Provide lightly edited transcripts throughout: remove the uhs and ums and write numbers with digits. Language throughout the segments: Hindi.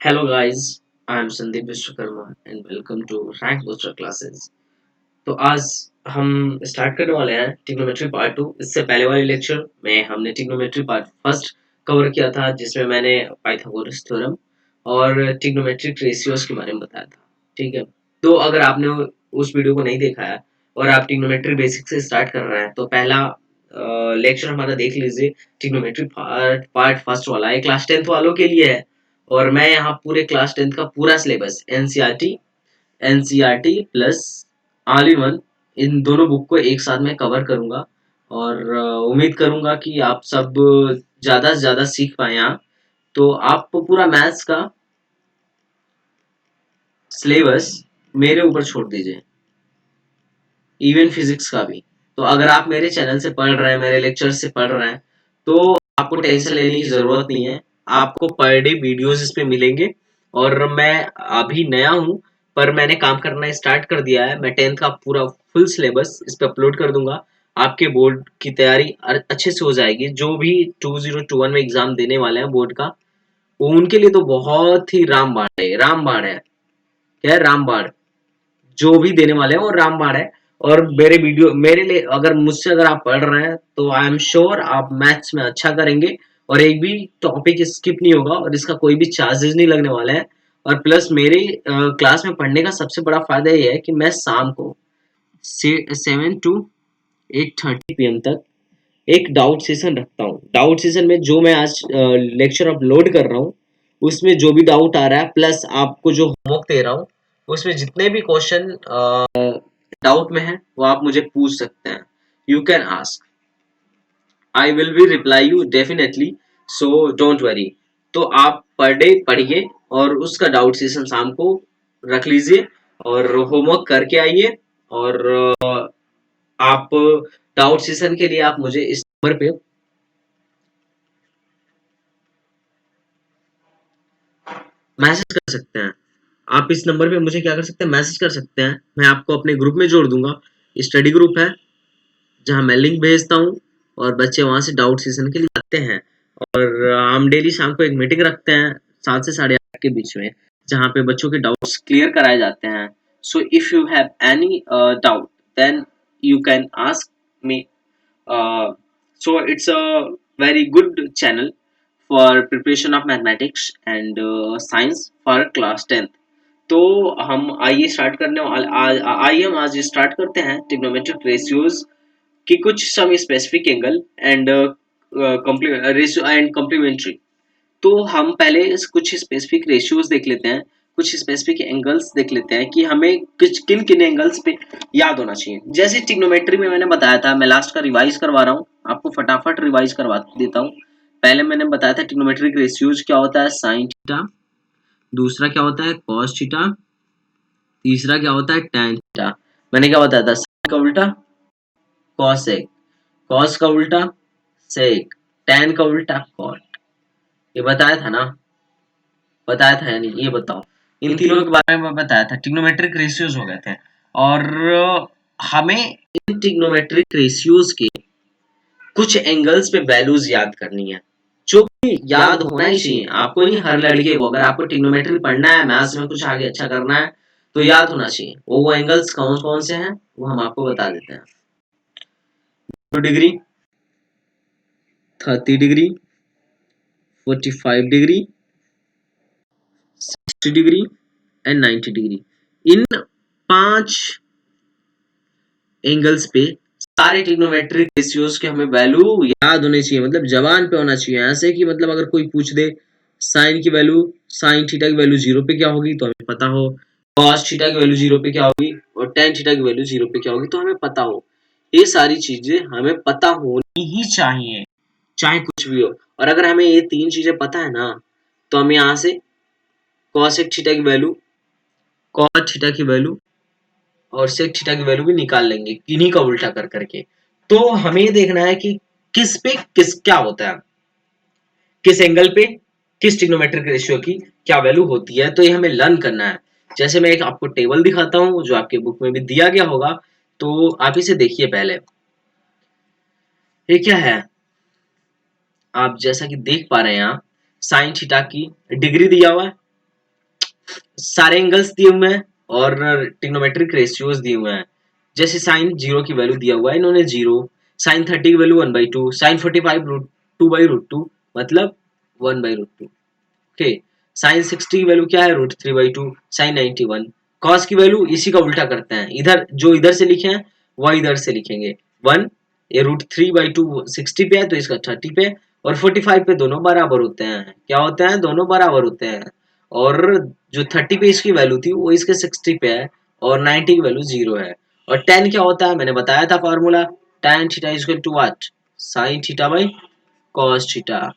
Hello guys, I am Sandeep Vishwakarma and welcome to Rank Booster Classes. तो आज हम स्टार्ट करने वाले हैं ट्रिग्नोमेट्री पार्ट 2। इससे पहले वाले लेक्चर में हमने ट्रिग्नोमेट्री पार्ट फर्स्ट कवर किया था जिसमें मैंने पाइथागोरस थ्योरम और ट्रिग्नोमेट्रिक रेशियोज के बारे में बताया था। ठीक है, तो अगर आपने उस वीडियो को नहीं देखा है और आप ट्रिग्नोमेट्री बेसिक से स्टार्ट कर रहे हैं तो पहला लेक्चर हमारा देख लीजिए। ट्रिग्नोमेट्री पार्ट पार्ट फर्स्ट वाला है, क्लास 10th वालों के लिए है। और मैं यहाँ पूरे क्लास 10th का पूरा syllabus NCERT plus all in one in दोनों बुक को एक साथ में कवर करूंगा। और उम्मीद करूंगा कि आप सब ज्यादा से ज्यादा सीख पाए यहाँ। तो आप पूरा मैथ्स का सिलेबस मेरे ऊपर छोड़ दीजिए, इवन फिजिक्स का भी। तो अगर आप मेरे चैनल से पढ़ रहे हैं, मेरे लेक्चर से पढ़ रहे हैं, तो आपको टेंशन लेने की जरूरत नहीं है। आपको पर डे वीडियोस इस पे मिलेंगे। और मैं अभी नया हूँ पर मैंने काम करना स्टार्ट कर दिया है। मैं 10th का पूरा फुल सिलेबस इस पे अपलोड कर दूंगा। आपके बोर्ड की तैयारी अच्छे से हो जाएगी। जो भी 2021 में एग्जाम देने वाले हैं बोर्ड का, वो उनके लिए तो बहुत ही रामबाण है। क्या है? रामबाण। जो भी देने वाले हैं वो रामबाण है। और मेरे वीडियो मेरे लिए अगर आप पढ़ रहे हैं तो आई एम श्योर आप मैथ्स में अच्छा करेंगे और एक भी टॉपिक स्किप नहीं होगा और इसका कोई भी चार्जेस नहीं लगने वाले हैं। और प्लस मेरे क्लास में पढ़ने का सबसे बड़ा फायदा ये है कि मैं शाम को 7 to 8:30 PM तक एक डाउट सेशन रखता हूँ। डाउट सेशन में जो मैं आज लेक्चर अपलोड कर रहा हूँ उसमें जो भी डाउट आ रहा है, प्लस आपको जो होमवर्क दे रहा हूँ उसमें जितने भी क्वेश्चन डाउट में है वो आप मुझे पूछ सकते हैं। You can ask, I will be reply you definitely, so don't worry. तो आप पर डे पढ़िए और उसका डाउट सेशन शाम को रख लीजिए और होमवर्क करके आइए। और आप डाउट सेशन के लिए आप मुझे इस नंबर पे मैसेज कर सकते हैं। आप इस नंबर पे मुझे क्या कर सकते हैं, मैसेज कर सकते हैं। मैं आपको अपने ग्रुप में जोड़ दूंगा। स्टडी ग्रुप है जहाँ मैं लिंक भेजता हूँ और बच्चे वहां से डाउट सेशन के लिए आते हैं। और हम डेली शाम को एक मीटिंग रखते हैं 7 से 8:30 के बीच में, जहाँ पे बच्चों के डाउट्स क्लियर कराए जाते हैं। So if you have any doubt then you can ask me. So it's a very good channel for preparation of mathematics and science for class 10th। तो हम आइए स्टार्ट करने वाले आइए हम आज स्टार्ट करते हैं ट्रिग्नोमेट्रिक रेशियोज की कुछ some specific angle and ratio and complementary. तो हम पहले कुछ स्पेसिफिक रेशियोज देख लेते हैं, कुछ स्पेसिफिक एंगल्स देख लेते हैं कि हमें कुछ किन किन एंगल्स पे याद होना चाहिए। जैसे ट्रिग्नोमेट्री में मैंने बताया था, मैं लास्ट का रिवाइज करवा रहा हूँ, आपको फटाफट रिवाइज करवा देता हूँ। पहले मैंने बताया था ट्रिग्नोमेट्रिक रेशियोज क्या होता है, साइन थीटा। दूसरा क्या होता है, कॉस थीटा। तीसरा क्या होता है, टैन थीटा। मैंने क्या बताया था, साइन का उल्टा कॉसेक, कॉस का उल्टा सेक, टैन का उल्टा कॉट। ये बताया था ना? बताया था या नहीं, ये बताओ। इन तीनों के बारे में मैं बताया था, ट्रिग्नोमेट्रिक रेशियोज हो गए थे। और हमें इन ट्रिग्नोमेट्रिक रेशियोज के कुछ एंगल्स पे वैल्यूज याद करनी है, जो कि याद होना ही चाहिए आपको। नहीं, हर लड़के को अगर आपको ट्रिग्नोमेट्री पढ़ना है, मैथ्स में कुछ आगे अच्छा करना है तो याद होना चाहिए। वो एंगल्स कौन कौन से हैं वो हम आपको बता देते हैं। 2 degree, 30 degree, 45 degree, 60 degree and 90 degree. In 5 angles पे सारे ट्रिग्नोमेट्रिक रेशियोज के हमें वैल्यू याद होने चाहिए, मतलब जबान पे होना चाहिए। ऐसे कि मतलब अगर कोई पूछ दे साइन की वैल्यू, साइन थीटा की वैल्यू 0 पे क्या होगी तो हमें पता हो, कॉस थीटा की वैल्यू 0 पे क्या होगी और टेन थीटा की वैल्यू 0 पे क्या होगी तो हमें पता हो। ये सारी चीजें हमें पता होनी ही चाहिए, चाहे कुछ भी हो। और अगर हमें ये 3 चीजें पता है ना, तो हम यहाँ से कॉसेक थीटा की वैल्यू, कॉट थीटा की वैल्यू और सेक थीटा की वैल्यू भी निकाल लेंगे, किन्हीं का उल्टा कर करके। तो हमें ये देखना है कि किस पे किस क्या होता है, किस एंगल पे किस ट्रिग्नोमेट्रिक रेशियो की क्या वैल्यू होती है। तो ये हमें लर्न करना है। जैसे मैं एक आपको टेबल दिखाता हूँ जो आपके बुक में भी दिया गया होगा, तो आप इसे देखिए पहले। ये क्या है, आप जैसा कि देख पा रहे हैं यहाँ साइन थीटा की डिग्री दिया हुआ है, सारे एंगल्स दिए हुए हैं और ट्रिग्नोमेट्रिक रेशियोज दिए हुए हैं। जैसे साइन 0 की वैल्यू दिया हुआ है इन्होंने 0, साइन 30 की वैल्यू 1/2, साइन 45 रूट 2/√2 मतलब 1/√2। ओके, साइन 60 की वैल्यू क्या है, √3/2, साइन 91। कॉस की वैल्यू इसी का उल्टा करते हैं, इधर जो इधर से लिखे हैं वह इधर से लिखेंगे। 1, ये √3/2 60 पे है तो इसका 30 पे, और 45 पे दोनों बराबर होते हैं। क्या होते हैं, दोनों बराबर होते हैं। और जो 30 पे इसकी वैल्यू थी वो इसके 60 पे है, और 90 की वैल्यू 0 है। और tan क्या होता है, मैंने बताया था formula, tan theta is equal to what, sin theta by cos theta.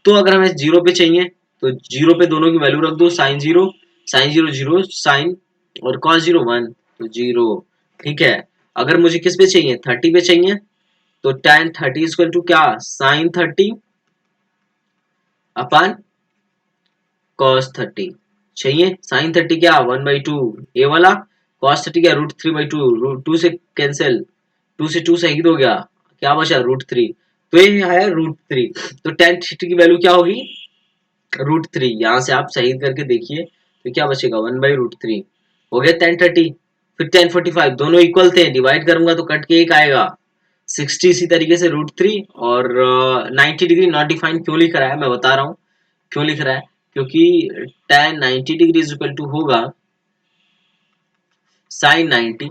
तो अगर हमें 0 पे चाहिए तो 0 पे दोनों की वैल्यू रख दो, sin 0 0 sin, और cos 0 1 तो 0। ठीक है, अगर मुझे किस पे चाहिए, 30 पे चाहिए, तो tan 30 इक्वल टू क्या, sin 30 अपन cos 30 चाहिए। sin 30 क्या, 1/2 ये वाला, cos 30 क्या, √3/2, √2 से कैंसिल, 2 से 2 शहीद हो गया, क्या बचा, √3, तो ये है √3। तो tan 30 की वैल्यू क्या होगी, √3। यहाँ से आप शहीद करके देखिए तो क्या बचेगा, 1/√3 हो गया tan 30। फिर tan 45 दोनों इक्वल थे, डिवाइड करूंगा तो कट के एक आएगा, 60 इसी तरीके से √3, और 90 डिग्री नॉट डिफाइंड क्यों लिख रहा है, मैं बता रहा हूँ क्यों लिख रहा है, क्योंकि tan 90 degree is equal to होगा sin 90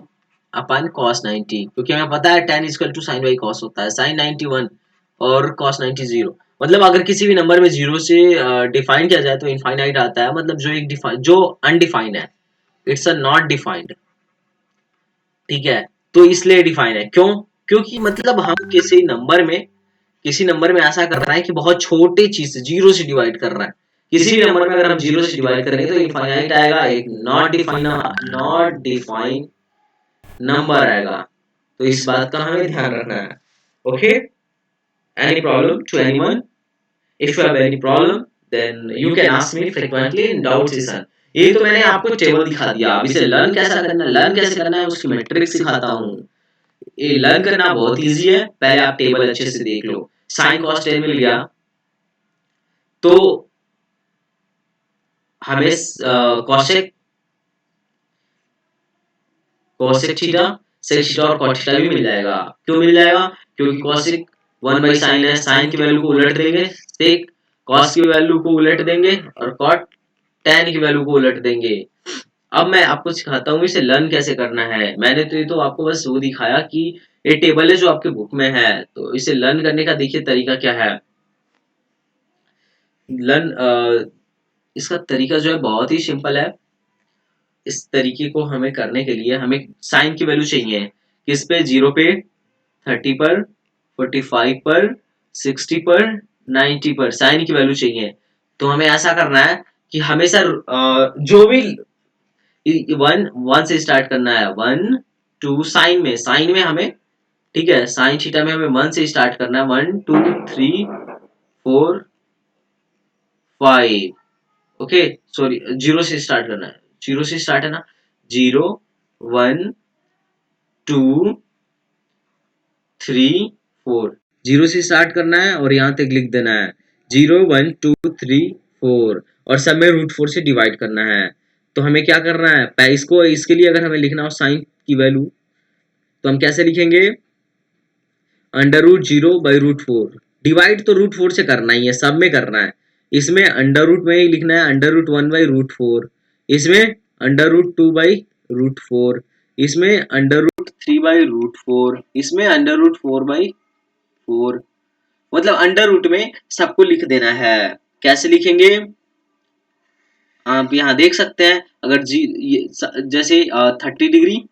अपन cos 90, क्योंकि हमें पता है tan equal to sine by cos होता है, sin 91 और cos 90 0। मतलब अगर किसी भी नंबर में 0 से डिफाइन किया जाए तो इनफाइनाइट आता है, मतलब जो अनडिफाइंड है, इट्स अ नॉट डिफाइंड। ठीक है, तो इसलिए डिफाइन है, क्यों, क्योंकि मतलब हम किसी नंबर में ऐसा कर रहा है कि बहुत छोटे चीज से 0 से डिवाइड कर रहा है। किसी भी नंबर में अगर हम 0 से डिवाइड करेंगे तो इनफाइनाइट आएगा, एक नॉट डिफाइन नंबर आएगा। तो इस बात का हमें ध्यान रखना है। Okay, any problem to anyone, if you have any problem then you can ask me frequently in doubt session। ये तो मैंने आपको टेबल दिखा दिया, अब इसे लर्न कैसे करना है उसकी मैट्रिक्स सिखाता हूँ। ये लर्न करना बहुत इजी है, पहले आप टेबल अच्छे से देख लो। साइन cos 10 मिल गया, तो हमें cosec थीटा sec थीटा और cot थीटा भी मिल जाएगा। क्यों मिल जाएगा, क्योंकि cosec 1 बाई साइन है, साइन की वैल्यू को उलट देंगे, sec cos की वैल्यू को उलट देंगे, और cot tan की वैल्यू को उलट देंगे। अब मैं आपको सिखाता हूँ इसे लर्न कैसे करना है। मैंने तो ये तो आपको बस वो दिखाया कि ये टेबल है जो आपके बुक में है, तो इसे लर्न करने का देखिए तरीका क्या है। लर्न इसका तरीका जो है बहुत ही सिंपल है। इस तरीके को हमें करने के लिए हमें साइन की वैल्यू चाहिए, किस पे, 0 पे, 30 पर, 45 पर, 60 पर, 90 पर साइन की वैल्यू चाहिए। तो हमें ऐसा करना है कि हमेशा जो भी 1 से स्टार्ट करना है, 1 2 साइन में हमें, ठीक है, साइन थीटा में हमें 1 से स्टार्ट करना है, 1 2 3 4 5। ओके, सॉरी 0 से स्टार्ट करना है, 0 से स्टार्ट है ना, 0 1 2 3 4, 0 से स्टार्ट करना है और यहाँ तक लिख देना है 0 1 2 3 4, और सब में √4 से डिवाइड करना है। तो हमें क्या करना है, इसको इसके लिए अगर हमें लिखना हो साइन की वैल्यू तो हम कैसे लिखेंगे, √0/√4। डिवाइड तो √4 से करना ही है, सब में करना है। इसमें अंडर रूट में ही लिखना है √1/√4, इसमें √2/√4, इसमें √3/√4, इसमें √4/4। मतलब अंडर रूट में सबको लिख देना है। कैसे लिखेंगे, आप यहाँ देख सकते हैं, अगर जैसे 30 degree,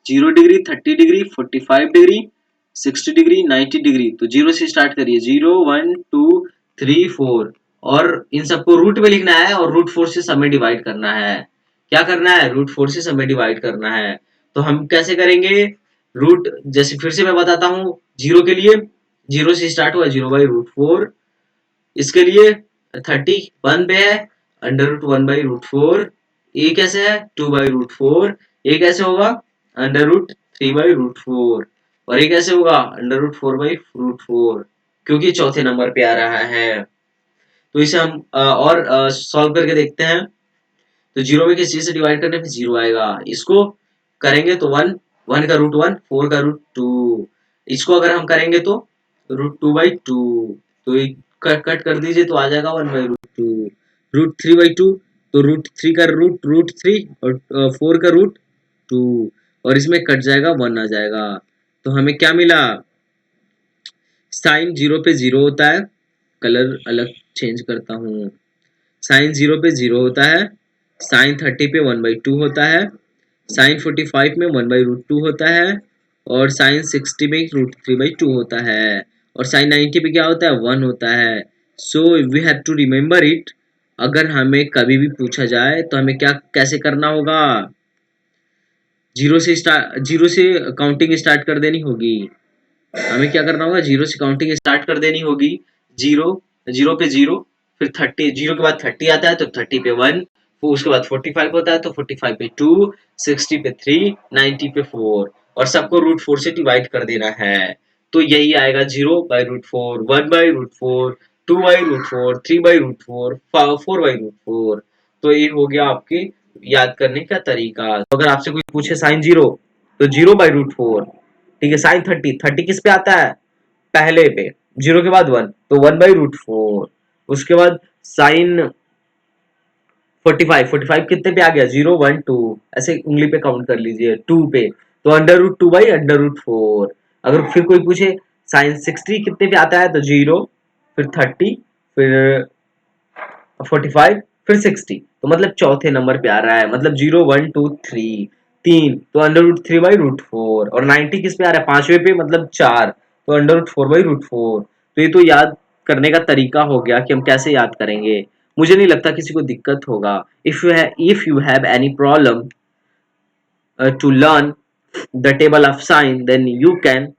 0 degree, 30 degree, 45 degree, 60 degree, 90 degree, तो 0 से स्टार्ट करिए, 0 1 2 3 4, और इन सबको रूट में लिखना है और √4 से सब में डिवाइड करना है। क्या करना है, √4 से सब में डिवाइड करना है। तो हम कैसे करेंगे, रूट, जैसे फिर से मैं बताता हूँ, 0 के लिए 0 से स्टार्ट हुआ, 0/√4, इसके लिए 30 1 पे है, √1/√4, ये कैसे है, 2/√4, ये कैसे होगा, √3/√4, और ये कैसे होगा, √4/√4, क्योंकि चौथे नंबर पे आ रहा है। तो इसे हम और सॉल्व करके देखते हैं। तो 0 में किस चीज से डिवाइड करने पे 0 आएगा। इसको करेंगे तो 1, 1 का रूट 1, 4 का रूट 2। इसको अगर हम करेंगे तो रूट 2/2। तो ये कट कर दीजिए तो आ जाएगा 1/√2। रूट 3/2, तो रूट 3 का रूट 3 और 4 का रूट 2, और इसमें कट जाएगा 1 आ जाएगा। तो हमें क्या मिला, साइन 0 पे 0 होता है, कलर अलग चेंज करता हूँ। साइन 0 पे 0 होता है, साइन 30 पे 1/2 होता है, साइन 45 में 1/√2 होता है, और साइन 60 में √3/2 होता है, और साइन 90 पे क्या होता है, 1 होता है। So we have to remember it. अगर हमें कभी भी पूछा जाए तो हमें क्या कैसे करना होगा, जीरो से काउंटिंग स्टार्ट कर देनी होगी। हमें क्या करना होगा, जीरो से काउंटिंग स्टार्ट कर देनी होगी। जीरो, जीरो पे जीरो, फिर 30, जीरो के बाद 30 आता है तो 30 पे 1, फिर उसके बाद 45 होता है तो 45 पे 2, 60 पे 3, 90 पे 4, और सबको √4 से डिवाइड कर देना है। तो यही आएगा 0/√4, 1/√4, 2/√4, 3/√4, 4/√4। तो ये हो गया आपके याद करने का तरीका। तो अगर आपसे कोई पूछे साइन 0, तो 0/√4। ठीक है, साइन 30, 30 किस पे आता है, पहले पे, 0 के बाद 1, तो 1/√4। उसके बाद साइन 45, 45 कितने पे आ गया, 0, 1, 2, ऐसे उंगली पे काउंट कर लीजिए, 2 पे, तो √2/√4। अगर फिर कोई पूछे साइन 60 कितने पे आता है, तो 0, फिर 30, फिर 45, फिर 60, तो मतलब चौथे नंबर पे आ रहा है, मतलब 0, 1, 2, 3, 3, तो √3/√4, और 90 किस पे आ रहा है, पांचवे पे, मतलब 4, तो √4/√4। तो ये तो याद करने का तरीका हो गया कि हम कैसे याद करेंगे। मुझे नहीं लगता किसी को दिक्कत होगा। If you have any problem to learn the table of sine, then you can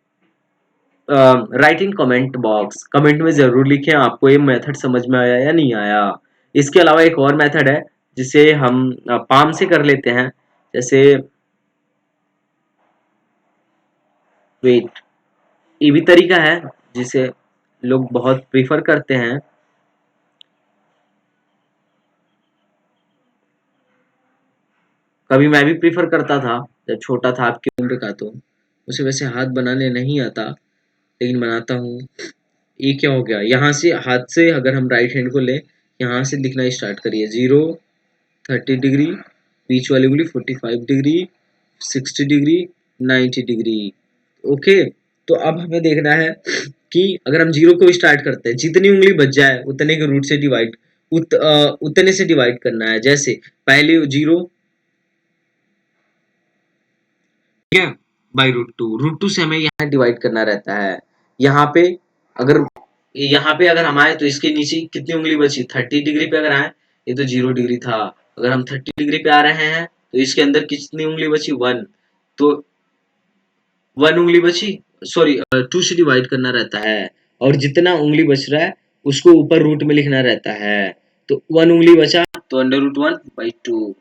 write in comment box. Comment में जरूर लिखें आपको ये मेथड समझ में आया या नहीं आया। इसके अलावा एक और मेथड है जिसे हम पाम से कर लेते हैं। जैसे वेट, ये भी तरीका है जिसे लोग बहुत प्रीफर करते हैं। कभी मैं भी प्रीफर करता था जब छोटा था, आपकी उम्र का। तो उसे वैसे हाथ बनाने नहीं आता, लेकिन बनाता हूँ। ये क्या हो गया, यहाँ से हाथ से अगर हम राइट हैंड को ले, यहाँ से लिखना स्टार्ट करिए। 0, 30 डिग्री, बीच वाली उंगली 45 डिग्री, 60 डिग्री, 90 डिग्री। ओके, तो अब हमें देखना है कि अगर हम 0 को स्टार्ट करते हैं, जितनी उंगली बच जाए उतने के रूट से डिवाइड, उतने से डिवाइड करना है। जैसे पहले 0, ठीक है, √2 से हमें यहाँ डिवाइड करना रहता है। यहाँ पे अगर हम आए तो इसके नीचे कितनी उंगली बची, 30 डिग्री पे अगर आए, ये तो 0 डिग्री था। अगर हम 30 डिग्री पे आ रहे हैं तो इसके अंदर कितनी उंगली बची, 1, तो 1 उंगली बची, सॉरी 2 से डिवाइड करना रहता है। और जितना उंगली बच रहा है उसको ऊपर रूट में लिखना रहता है। तो 1 उंगली बचा तो √1/2।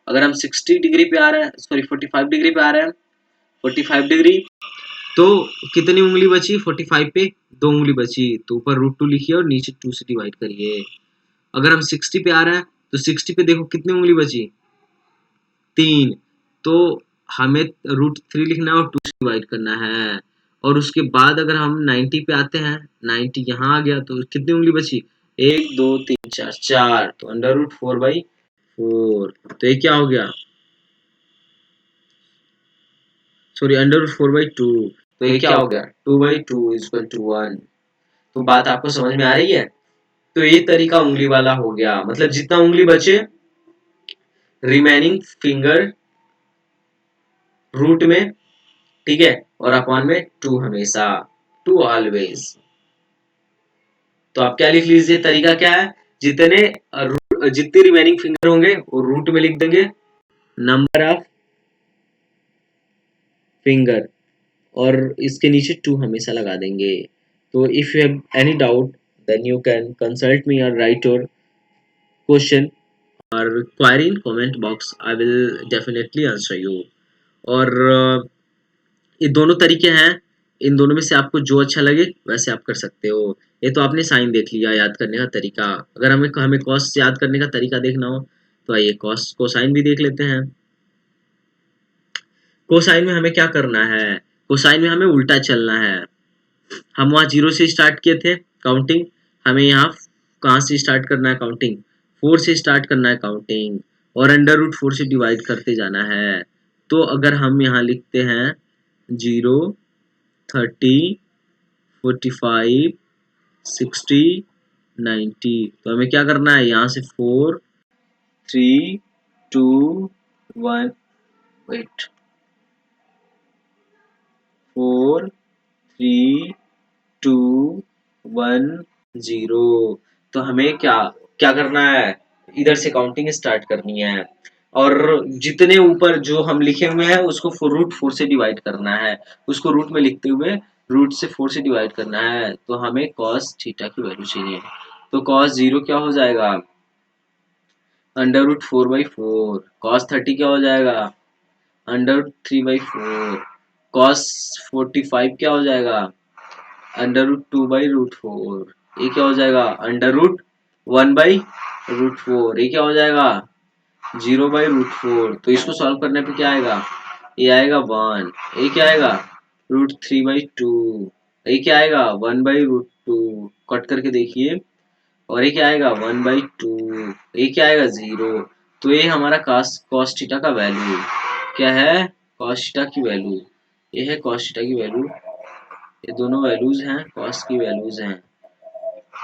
अगर हम 60 डिग्री पे आ रहे हैं, सॉरी 45 डिग्री पे आ रहे हैं, 45 डिग्री, तो कितनी उंगली बची, 45 पे 2 उंगली बची, तो ऊपर √2 लिखिए और नीचे 2 से डिवाइड करिए। अगर हम 60 पे आ रहे हैं तो 60 पे देखो कितनी उंगली बची, 3, तो हमें √3 लिखना है और 2 से डिवाइड करना है। और उसके बाद अगर हम 90 पे आते हैं, 90 यहाँ आ गया तो कितनी उंगली बची, 1, 2, 3, 4, 4, तो √4/4। तो ये क्या हो गया, सॉरी √4/2। तो ये क्या हो गया, 2/2 = 1। तो बात आपको समझ में आ रही है। तो ये तरीका उंगली वाला हो गया, मतलब जितना उंगली बचे, रिमेनिंग फिंगर रूट में, ठीक है, और अपॉन में 2 हमेशा, 2 ऑलवेज। तो आप क्या लिख लीजिए, तरीका क्या है, जितने रिमेनिंग फिंगर होंगे वो रूट में लिख देंगे, नंबर ऑफ फिंगर, और इसके नीचे 2 हमेशा लगा देंगे। तो if you have any doubt then you can consult me और write your question or query in comment box. I will definitely answer you. और ये दोनों तरीके हैं, इन दोनों में से आपको जो अच्छा लगे वैसे आप कर सकते हो। ये तो आपने साइन देख लिया, याद करने का तरीका। अगर हमें हमें कॉस याद करने का तरीका देखना हो तो आइए कोसाइन भी देख लेते हैं। कोसाइन में हमें क्या करना है, कोसाइन में हमें उल्टा चलना है। हम वहाँ 0 से स्टार्ट किए थे काउंटिंग, हमें यहाँ कहाँ से स्टार्ट करना है काउंटिंग, 4 से स्टार्ट करना है काउंटिंग, और अंडर रूट 4 से डिवाइड करते जाना है। तो अगर हम यहाँ लिखते हैं 0, 30, 45, 60, 90, तो हमें क्या करना है, यहाँ से 4, 3, 2, 1, वेट, 4, 3, 2, 1, 0। तो हमें क्या क्या करना है, इधर से काउंटिंग स्टार्ट करनी है, और जितने ऊपर जो हम लिखे हुए हैं उसको रूट 4 से डिवाइड करना है, उसको रूट में लिखते हुए रूट से 4 से डिवाइड करना है। तो हमें कॉस थीटा की वैल्यू चाहिए, तो कॉस 0 क्या हो जाएगा, अंडर रूट 4/4। कॉस 30 क्या हो जाएगा, अंडर रूट 3/4। कॉस 45 क्या हो जाएगा, अंडर रूट 2/√4। ये क्या हो जाएगा, अंडर रूट 1/√4। ये क्या हो जाएगा, 0/√4। तो इसको सॉल्व करने पे क्या आएगा, ये आएगा 1। ये क्या आएगा, √3/2। ये क्या आएगा, 1/√2। कट करके देखिए, और ये क्या आएगा, 1/2। ये क्या आएगा, 0। तो ये हमारा cos थीटा का वैल्यू क्या है, cos थीटा की वैल्यू, ये है cos थीटा की वैल्यू। ये दोनों वैल्यूज हैं, कॉस की वैल्यूज हैं।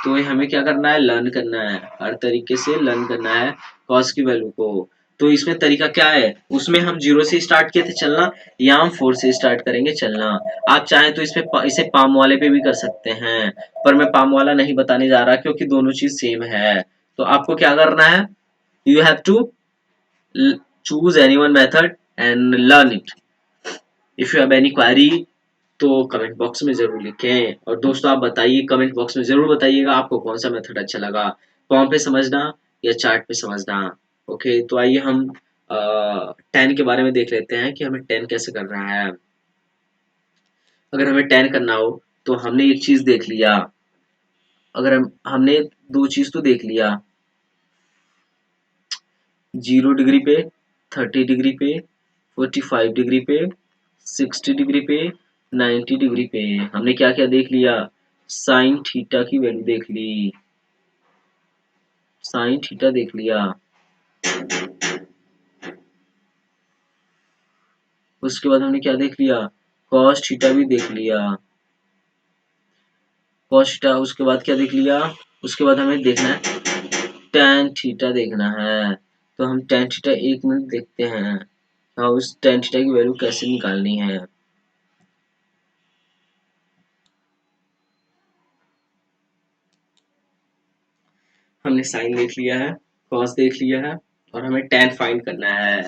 तो ये हमें क्या करना है, लर्न करना है, हर तरीके से लर्न करना है कॉस की वैल्यू को। तो इसमें तरीका क्या है, उसमें हम 0 से स्टार्ट किए थे चलना, यहाँ हम 4 से स्टार्ट करेंगे चलना। आप चाहें तो इसमें इसे पाम वाले पे भी कर सकते हैं, पर मैं पाम वाला नहीं बताने जा रहा क्योंकि दोनों चीज सेम है। तो आपको क्या करना है, you have to choose any one method and learn it. If you have any query तो कमेंट बॉक्स में जरूर लिखें, और दोस्तों आप बताइए, कमेंट बॉक्स में जरूर बताइएगा आपको कौन सा मेथड अच्छा लगा, फॉर्म पे समझना या चार्ट पे समझना। ओके, तो आइए हम 10 के बारे में देख लेते हैं कि हमें 10 कैसे करना है। अगर हमें 10 करना हो तो हमने एक चीज देख लिया, अगर हमने दो चीज तो देख लिया, 0 डिग्री पे, 30 डिग्री पे, 45 डिग्री पे, 60 डिग्री पे, 90 डिग्री पे हमने क्या क्या देख लिया, साइन थीटा की वैल्यू देख ली, साइन थीटा देख लिया। उसके बाद हमने क्या देख लिया, कॉस थीटा भी देख लिया, कॉस थीटा। उसके बाद क्या देख लिया, उसके बाद हमें देखना है tan थीटा देखना है। तो हम tan थीटा 1 मिनट देखते हैं, हाँ उस tan थीटा की वैल्यू कैसे निकालनी है। हमने साइन देख लिया है, कॉस देख लिया है, और हमें tan फाइंड करना है।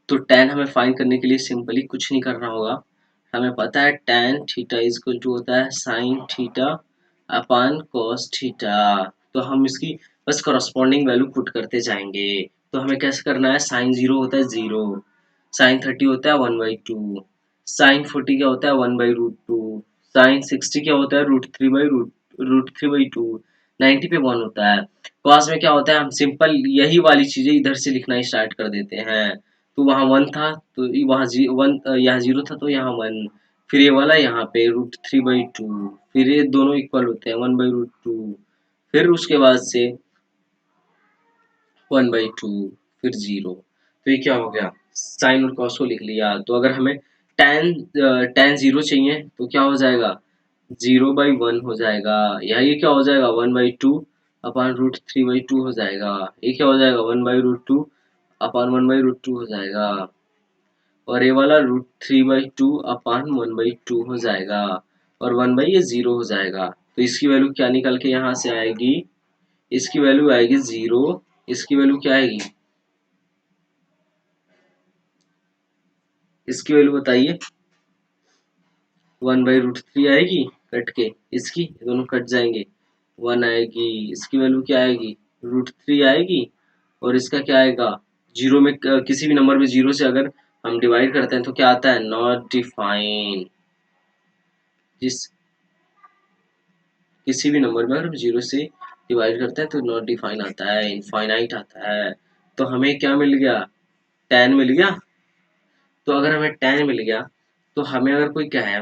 तो tan हमें फाइंड करने के लिए सिंपली कुछ नहीं करना होगा, हमें पता है tan theta is equal to होता है sine theta upon cos theta. तो हम इसकी बस करस्पॉन्डिंग वैल्यू पुट करते जाएंगे। तो हमें कैसे करना है, साइन 0 होता है 0, साइन 30 होता है 1/2, साइन 40 क्या होता है 1/√2, साइन 60 क्या होता है √3/2, 90 पे 1 होता है। कॉस में क्या होता है, हम सिंपल यही वाली चीजें इधर से लिखना स्टार्ट कर देते हैं। तो वहाँ 1 था तो वहाँ 1, यहाँ 0 था तो यहाँ 1, फिर ये वाला यहाँ पे √3/2, फिर ये दोनों इक्वल होते हैं 1/√2, फिर उसके बाद से 1/2, फिर 0। तो ये क्या हो गया, साइन और कॉस को लिख लिया। तो अगर हमें tan 0 चाहिए तो क्या हो जाएगा, 0/1 हो जाएगा, या ये क्या हो जाएगा 1/2 अपान √3/2 हो जाएगा, ये क्या हो जाएगा 1/√2 अपान 1/√2 हो जाएगा, और ये वाला √3/2 अपान 1/2 हो जाएगा, और 1/0 हो जाएगा। तो इसकी वैल्यू क्या निकल के यहाँ से आएगी, इसकी वैल्यू आएगी 0, इसकी वैल्यू क्या आएगी, इसकी वैल्यू बताइए, 1/√3 आएगी कट के, इसकी दोनों कट जाएंगे, 1 आएगी, इसकी वैल्यू क्या आएगी, √3 आएगी, और इसका क्या आएगा, जीरो में किसी भी नंबर में 0 से अगर हम डिवाइड करते हैं तो क्या आता है, नॉट डिफाइन। जिस किसी भी नंबर में अगर हम 0 से डिवाइड करते हैं तो नॉट डिफाइन आता है, इनफाइनाइट आता है। तो हमें क्या मिल गया, 10 मिल गया। तो अगर हमें 10 मिल गया, तो हमें अगर कोई कहे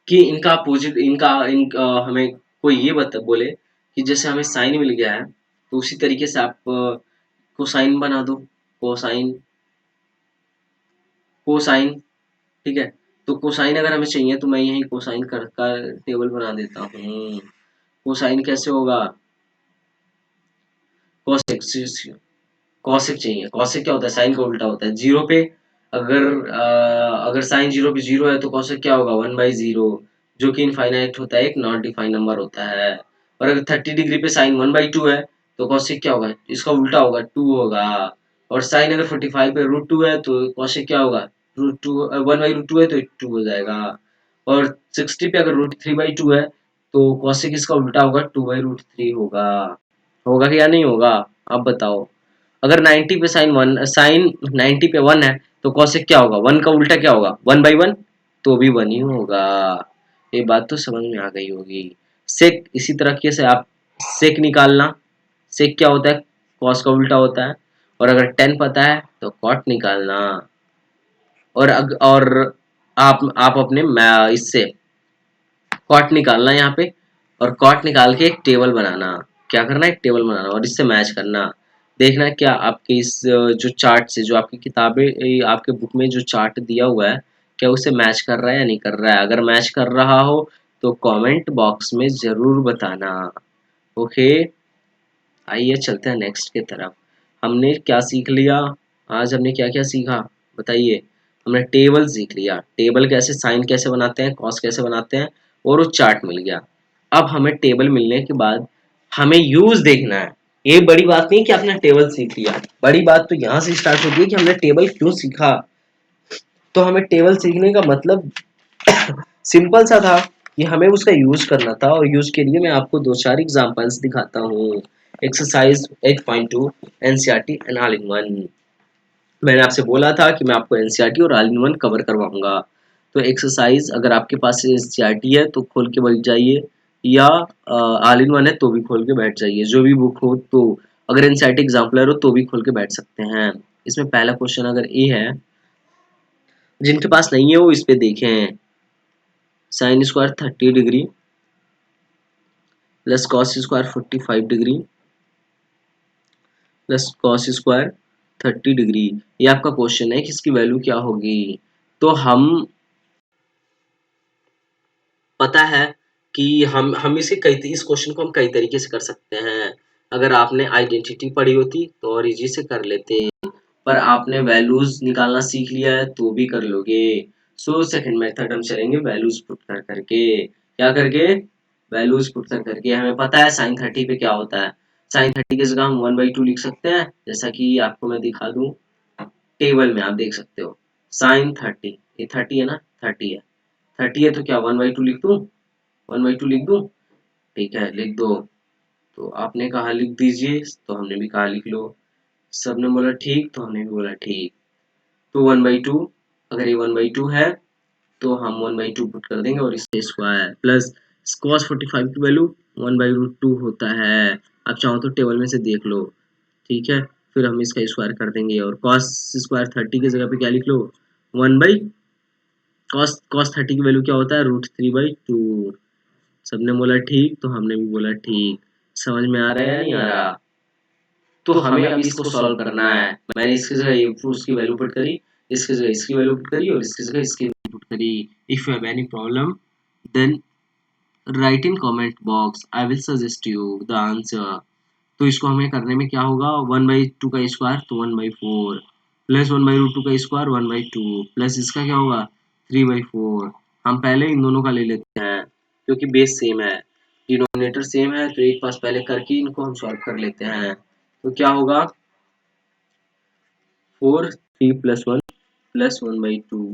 कि इनका अपोजिट हमें कोई ये बता बोले कि जैसे हमें साइन मिल गया है, तो उसी तरीके से आप कोसाइन बना दो। कोसाइन, कोसाइन, ठीक है। तो कोसाइन अगर हमें चाहिए तो मैं यही कोसाइन का टेबल बना देता हूँ। कोसाइन कैसे होगा, कॉसेक, कॉसेक चाहिए। कॉसेक क्या होता है, साइन का उल्टा होता है। जीरो पे अगर अगर साइन जीरो पे जीरो है तो कॉसेक क्या होगा, 1/0, जो कि इनफाइनाइट होता है, एक नॉट डिफाइंड नंबर होता है। और अगर 30 डिग्री पे साइन 1/2 है तो कॉसेक क्या होगा, इसका उल्टा होगा, 2 होगा। और साइन अगर 45 पे √2 है तो कॉसेक क्या होगा, √2, 1/√2 है तो 2 हो जाएगा। और 60 पे अगर √3/2 है तो कॉसेक इसका उल्टा होगा, 2/√3 होगा। होगा कि या नहीं होगा, आप बताओ। अगर 90 पे साइन 90 पे 1 है तो कॉसेक क्या होगा, 1 का उल्टा क्या होगा, 1/1, तो भी 1 ही होगा। ये बात तो समझ में आ गई होगी। सेक इसी तरीके से आप सेक निकालना। सेक क्या होता है, कॉस का उल्टा होता है। और अगर 10 पता है तो कॉट निकालना। और आप अपने इससे कॉट निकालना यहाँ पे। और कॉट निकाल के एक टेबल बनाना। क्या करना, एक टेबल बनाना और इससे मैच करना। देखना क्या आपके इस जो चार्ट से, जो आपकी किताबें आपके बुक में जो चार्ट दिया हुआ है, क्या उसे मैच कर रहा है या नहीं कर रहा है। अगर मैच कर रहा हो तो कमेंट बॉक्स में ज़रूर बताना। ओके, आइए चलते हैं नेक्स्ट की तरफ। हमने क्या सीख लिया, आज हमने क्या क्या सीखा बताइए। हमने टेबल सीख लिया, टेबल कैसे, साइन कैसे बनाते हैं, कॉस कैसे बनाते हैं, और वो चार्ट मिल गया। अब हमें टेबल मिलने के बाद हमें यूज देखना है। ये बड़ी बात नहीं कि आपने टेबल सीख लिया, बड़ी बात तो यहाँ से स्टार्ट होती है कि हमने टेबल क्यों सीखा। तो हमें टेबल सीखने का मतलब सिंपल सा था कि हमें उसका यूज करना था। और यूज के लिए मैं आपको दो चार एग्जांपल्स दिखाता हूँ। Exercise 8.2 NCERT and all in one. मैंने आपसे बोला था कि मैं आपको एनसीईआरटी और ऑल इन वन कवर करवाऊंगा। तो एक्सरसाइज अगर आपके पास एनसीईआरटी है तो खोल के बैठ जाइए, या ऑल इन वन है तो भी खोल के बैठ जाइए, जो भी बुक हो। तो अगर एनसीईआरटी एग्जाम्पलर हो तो भी खोल के बैठ सकते हैं। इसमें पहला क्वेश्चन अगर ए है, जिनके पास नहीं है वो इस पे देखें। Sine square 30 degree plus cos square 45 degree plus cos square 30 degree, ये आपका क्वेश्चन है कि इसकी वैल्यू क्या होगी। तो हम पता है कि हम इस क्वेश्चन को हम कई तरीके से कर सकते हैं। अगर आपने आइडेंटिटी पढ़ी होती तो और इजी से कर लेते, पर आपने वैल्यूज निकालना सीख लिया है तो भी कर लोगे। सो सेकंड मेथड हम चलेंगे, वैल्यूज पुट कर करके। क्या करके, वैल्यूज पुट कर करके। हमें पता है साइन 30 पे क्या होता है। साइन 30 की जगह हम 1/2 लिख सकते हैं, जैसा कि आपको मैं दिखा दूं। टेबल में आप देख सकते हो साइन 30, ये 30 है ना, 30 है। 30 है तो क्या 1/2 लिख दूं, 1/2 लिख दूं, ठीक है लिख दो। तो आपने कहा लिख दीजिए, तो हमने भी कहा लिख लो। सबने बोला ठीक तो हमने भी बोला ठीक। तो 1/2, अगर ये 1/2 है तो हम 1/2 पुट कर देंगे और इसके स्क्वायर प्लस cos 45 की वैल्यू 1/√2 होता है। आप चाहो तो टेबल में से देख लो, ठीक है। फिर हम इसका स्क्वायर कर देंगे और cos स्क्वायर 30 की जगह पे क्या लिख लो, 1 बाई cos 30 की वैल्यू क्या होता है, √3/2। सबने बोला ठीक तो हमने भी बोला ठीक। समझ में आ रहा है या नहीं आ रहा। तो हमें अब इसको सॉल्व करना है। मैंने इसकी जगह ये उसकी वैल्यू पुट करी, इसकी जगह इसकी वैल्यू पुट करी और इसकी जगह इसकी वैल्यू पुट करी। If you have any problem then write in comment box, I will suggest you the answer. तो इसको हमें करने में क्या होगा, 1/2 का स्क्वायर तो 1/4 प्लस 1/√2 का स्क्वायर 1/2 प्लस इसका क्या होगा 3/4। हम पहले इन दोनों का ले लेते हैं क्योंकि बेस सेम है, डिनोमिनेटर सेम है, तो एक पास पहले करके इनको हम सॉल्व कर लेते हैं। तो क्या होगा 4 3 प्लस 1 प्लस 1/2,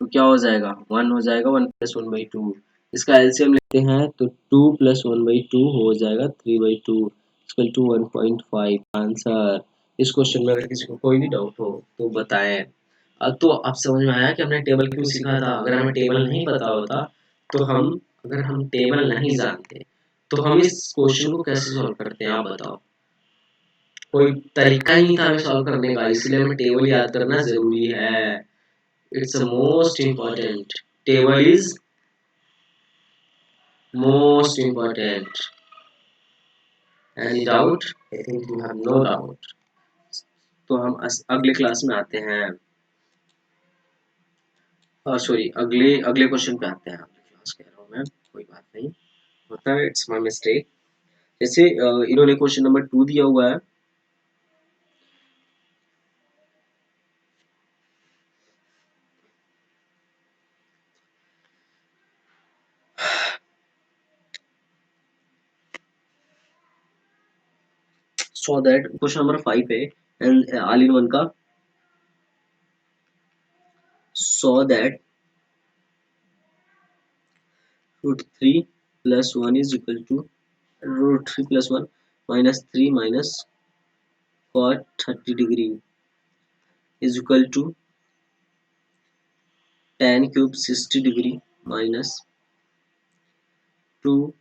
तो क्या हो जाएगा 1 हो जाएगा, 1 प्लस 1/2। इसका एलसीएम लेते हैं तो 2 प्लस 1/2 हो जाएगा 3/2 इक्वल टू 1.5 आंसर। इस क्वेश्चन में अगर किसी को कोई भी डाउट हो तो बताएं। अब तो आप समझ में आया कि हमने टेबल क्यों सीखा था। अगर हमें टेबल नहीं पता होता तो अगर हम टेबल नहीं जानते तो हम इस क्वेश्चन को कैसे सॉल्व करते हैं, आप बताओ। कोई तरीका ही नहीं था हमें सॉल्व करने का, इसलिए हमें टेबल याद करना जरूरी है। It's most important, table is most important. Any doubt? I think you have no doubt. तो हम अगले क्लास में आते हैं, सॉरी अगले अगले क्वेश्चन पे आते हैं। अगले क्लास कह रहा हूँ मैं, कोई बात नहीं, होता है, इट्स माय मिस्टेक। जैसे इन्होंने क्वेश्चन नंबर 2 दिया हुआ है, सो दैट क्वेश्चन नंबर 5 है एंड ऑल इन वन का, so that √3 plus 1 is equal to √3 plus 1 minus 3 minus cot 30 degree is equal to tan cube 60 degree minus 2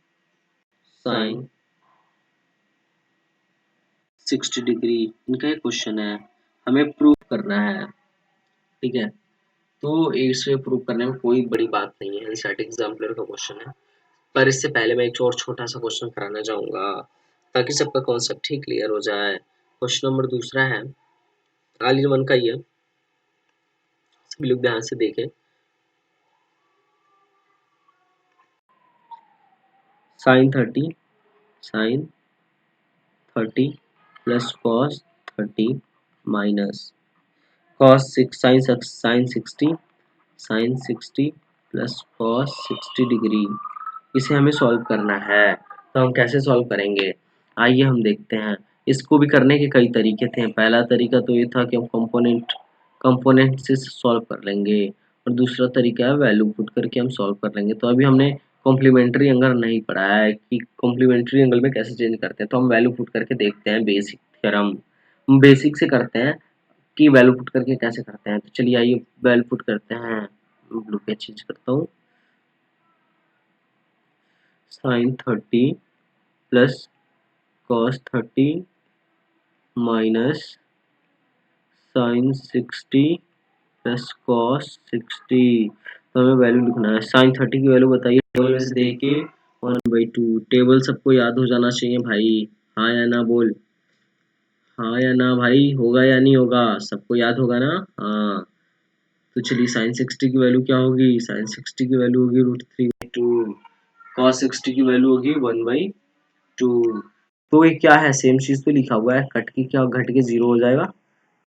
sin 60 degree. इनका एक क्वेश्चन है, हमें प्रूव करना है, ठीक है। तो इसे प्रूव करने में कोई बड़ी बात नहीं है, स्टैटिक एग्जाम्पलर का क्वेश्चन है। पर इससे पहले मैं एक और छोटा सा क्वेश्चन कराना चाहूंगा ताकि सबका कॉन्सेप्ट ही क्लियर हो जाए। क्वेश्चन नंबर दूसरा है, ऑल इन वन का ही है, सभी लोग ध्यान से देखें। Sine 30 plus cos 30 minus cos 6 sine 60 plus cos 60 degree. इसे हमें सॉल्व करना है, तो हम कैसे सॉल्व करेंगे, आइए हम देखते हैं। इसको भी करने के कई तरीके थे। पहला तरीका तो ये था कि हम कंपोनेंट से सॉल्व कर लेंगे, और दूसरा तरीका है वैल्यू पुट करके हम सॉल्व कर लेंगे। तो अभी हमने कॉम्प्लीमेंट्री एंगल नहीं पढ़ा है कि कॉम्प्लीमेंट्री एंगल में कैसे चेंज करते हैं, तो हम वैल्यू पुट करके देखते हैं। बेसिक थ्योरम बेसिक से करते हैं कि वैल्यू पुट करके कैसे करते हैं। तो चलिए आइए वैल्यू पुट करते हैं। ब्लू पे चेंज करता हूँ। Sine 30 plus cos 30 minus sine 60 plus cos 60। तो हमें वैल्यू लिखना है। साइन 30 की वैल्यू बताइए टेबल में से देख के, 1/2। टेबल सबको याद हो जाना चाहिए भाई, हाँ या ना बोल, हाँ या ना भाई, होगा या नहीं होगा, सबको याद होगा ना, हाँ। तो चलिए साइन 60 की वैल्यू क्या होगी, साइन 60 की वैल्यू होगी √3/2, कॉस 60 की वैल्यू होगी 1/2। तो ये क्या है, सेम चीज तो लिखा हुआ है, कट के क्या घट के 0 हो जाएगा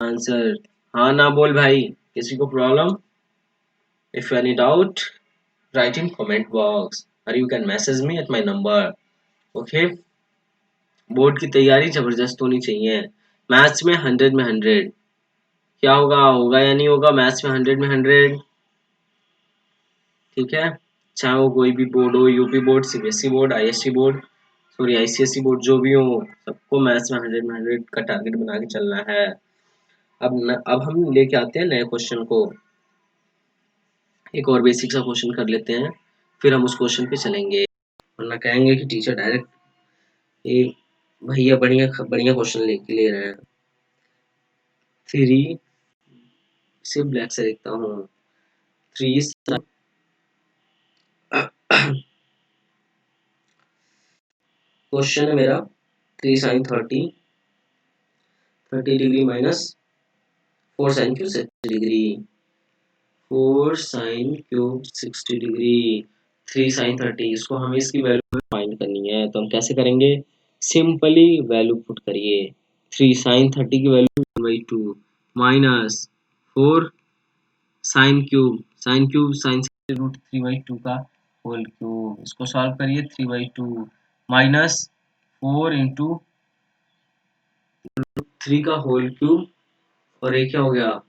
आंसर। हाँ ना बोल भाई, किसी को problem? If any doubt write in comment box or you can message me at my number, okay। Board की तैयारी जबरदस्त होनी चाहिए। मैथ्स में 100 में 100, क्या होगा, होगा या नहीं होगा, मैथ्स में 100 में 100, ठीक है। चाहे वो कोई भी बोर्ड हो, UP board, CBSE board, ISC board, sorry ICSE board, जो भी हो, सबको मैथ्स में 100 में 100 का टारगेट बना के चलना है। अब हम लेके आते हैं नए क्वेश्चन को, एक और बेसिक सा क्वेश्चन कर लेते हैं, फिर हम उस क्वेश्चन पे चलेंगे, वरना कहेंगे कि टीचर डायरेक्ट ये भैया बढ़िया बढ़िया क्वेश्चन लेके ले रहे हैं। 3 से ब्लैक से देखता हूँ। 3 क्वेश्चन है मेरा, 3 sine 30 degree minus 4 sine cube 60 degree, 4 sine cube 60 degree, 3 sine 30, इसको हमें इसकी वैल्यू फाइंड करनी है। तो हम कैसे करेंगे, सिंपली वैल्यू पुट करिए। 3 साइन 30 की value 1/2 minus 4 sine cube sign √3/2 का होल क्यूब, इसको सॉल्व करिए। 3/2 माइनस 4 इंटू 3 का होल क्यूब, और ये क्या हो गया,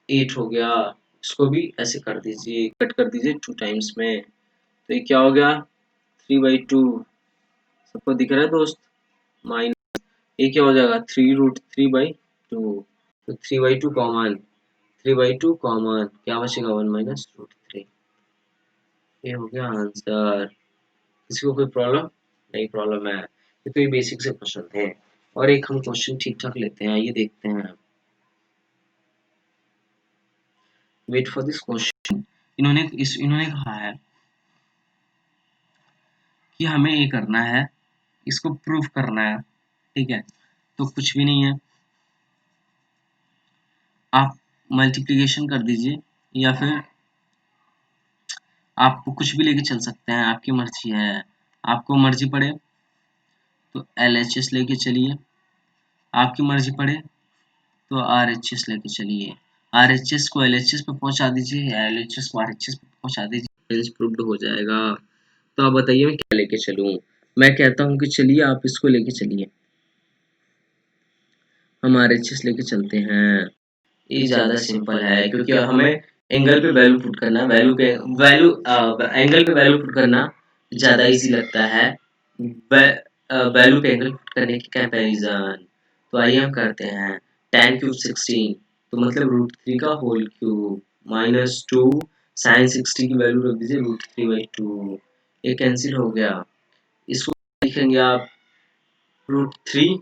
8 हो गया। इसको भी ऐसे कर दीजिए, कट कर दीजिए 2 टाइम्स में। तो ये क्या हो गया, 3/2, सबको दिख रहा है दोस्त, माइनस ये क्या हो जाएगा, 3√3/2। तो 3/2 कॉमन, 3/2 कॉमन, क्या बचेगा, 1 माइनस √3। ये हो गया आंसर। किसी को कोई प्रॉब्लम नहीं, प्रॉब्लम है, ये तो ये बेसिक से क्वेश्चन थे। और एक हम क्वेश्चन ठीक ठाक लेते हैं, ये देखते हैं। Wait for this question. इन्होंने कहा है कि हमें ये करना है, इसको प्रूफ करना है, ठीक है। तो कुछ भी नहीं है, आप मल्टीप्लिकेशन कर दीजिए या फिर आप कुछ भी लेके चल सकते हैं, आपकी मर्जी है। आपको मर्जी पड़े तो LHS लेके चलिए, आपकी मर्जी पड़े तो RHS लेके चलिए। RHS को LHS पे पहुंचा दीजिए या LHS को RHS पे पहुंचा दीजिए, प्रूव्ड हो जाएगा। तो आप बताइए मैं क्या लेके चलूं? मैं कहता हूं कि चलिए आप इसको लेके चलिए, हम RHS लेके चलते हैं। ये ज़्यादा सिंपल है क्योंकि हमें एंगल पे वैल्यू पुट करना, एंगल पे वैल्यू पुट करना ज़्यादा इजी लगता है वैल्यू पे एंगल पुट करने की कंपैरिजन। तो आइए हम करते हैं। tan क्यूब 16 तो मतलब √3 का होल क्यूब माइनस 2 sin 60 की वैल्यू रख दीजिए √3/2। ये कैंसिल हो गया। इसको लिखेंगे आप √3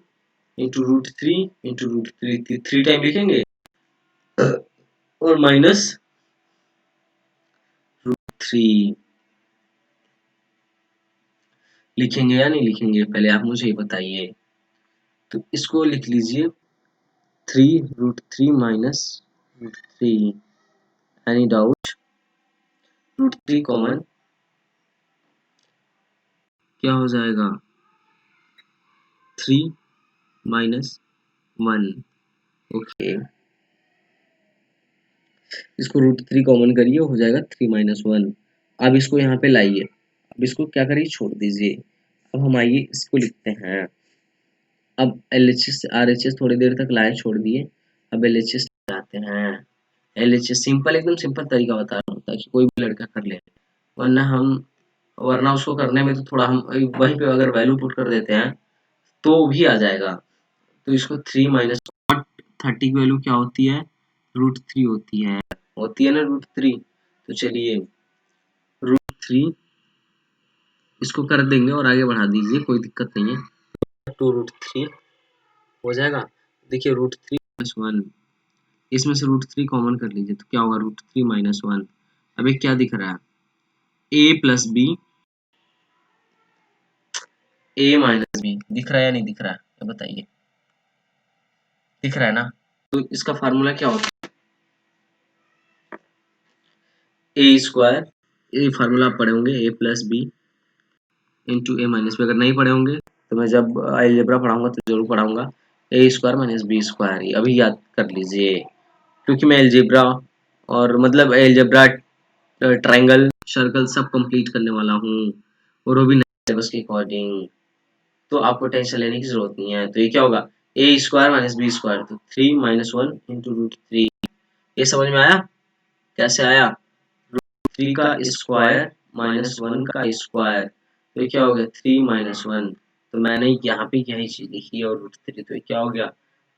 इंटू √3 इंटू √3, 3 टाइम लिखेंगे और माइनस √3 लिखेंगे या नहीं लिखेंगे, पहले आप मुझे ये बताइए। तो इसको लिख लीजिए 3√3 माइनस √3। Any doubt? √3 कॉमन क्या हो जाएगा? 3 माइनस 1। ओके, इसको √3 कॉमन करिए, हो जाएगा 3 माइनस 1। अब इसको यहाँ पे लाइए, अब इसको क्या करिए, छोड़ दीजिए। अब हम आइए इसको लिखते हैं। अब LHS RHS थोड़ी देर तक लाए, छोड़ दिए। अब LHS लाते हैं। LHS सिंपल, एकदम सिंपल तरीका बता रहा हूँ ताकि कोई भी लड़का कर ले, वरना उसको करने में तो थोड़ा हम वहीं पे अगर वैल्यू पुट कर देते हैं तो भी आ जाएगा। तो इसको 3 माइनस 30 की वैल्यू क्या होती है? √3 होती है ना √3। तो चलिए √3 इसको कर देंगे और आगे बढ़ा दीजिए, कोई दिक्कत नहीं है। 2√3 हो जाएगा। देखिए √3 माइनस 1, इसमें से √3 कॉमन कर लीजिए तो क्या होगा? √3 माइनस 1। अब ये क्या दिख रहा है? a plus b, a minus b दिख रहा है या नहीं दिख रहा है, ये बताइए। दिख रहा है ना? तो इसका फार्मूला क्या होता है? ए स्क्वायर, ये फार्मूला आप पढ़े होंगे, a plus b into a minus b. अगर नहीं पढ़े होंगे तो मैं जब अलजेब्रा पढ़ाऊंगा तो जरूर पढ़ाऊंगा। ए स्क्वायर माइनस बी स्क्वायर, अभी याद कर लीजिए क्योंकि मैं अलजेब्रा और मतलब अलजेब्रा ट्रायंगल सर्कल सब कंप्लीट करने वाला हूँ और वो भी सिलेबस के अकॉर्डिंग। तो आपको टेंशन लेने की जरूरत नहीं है। तो ये क्या होगा? ए स्क्वायर माइनस बी स्क्वायर, तो 3 माइनस 1 इंटू √3। ये समझ में आया? कैसे आया? 3 का स्क्वायर माइनस 1 का स्क्वायर, तो ये क्या हो गया? 3 माइनस 1। तो मैंने यहाँ पे यही चीज लिखी है और √3, तो ये क्या हो गया?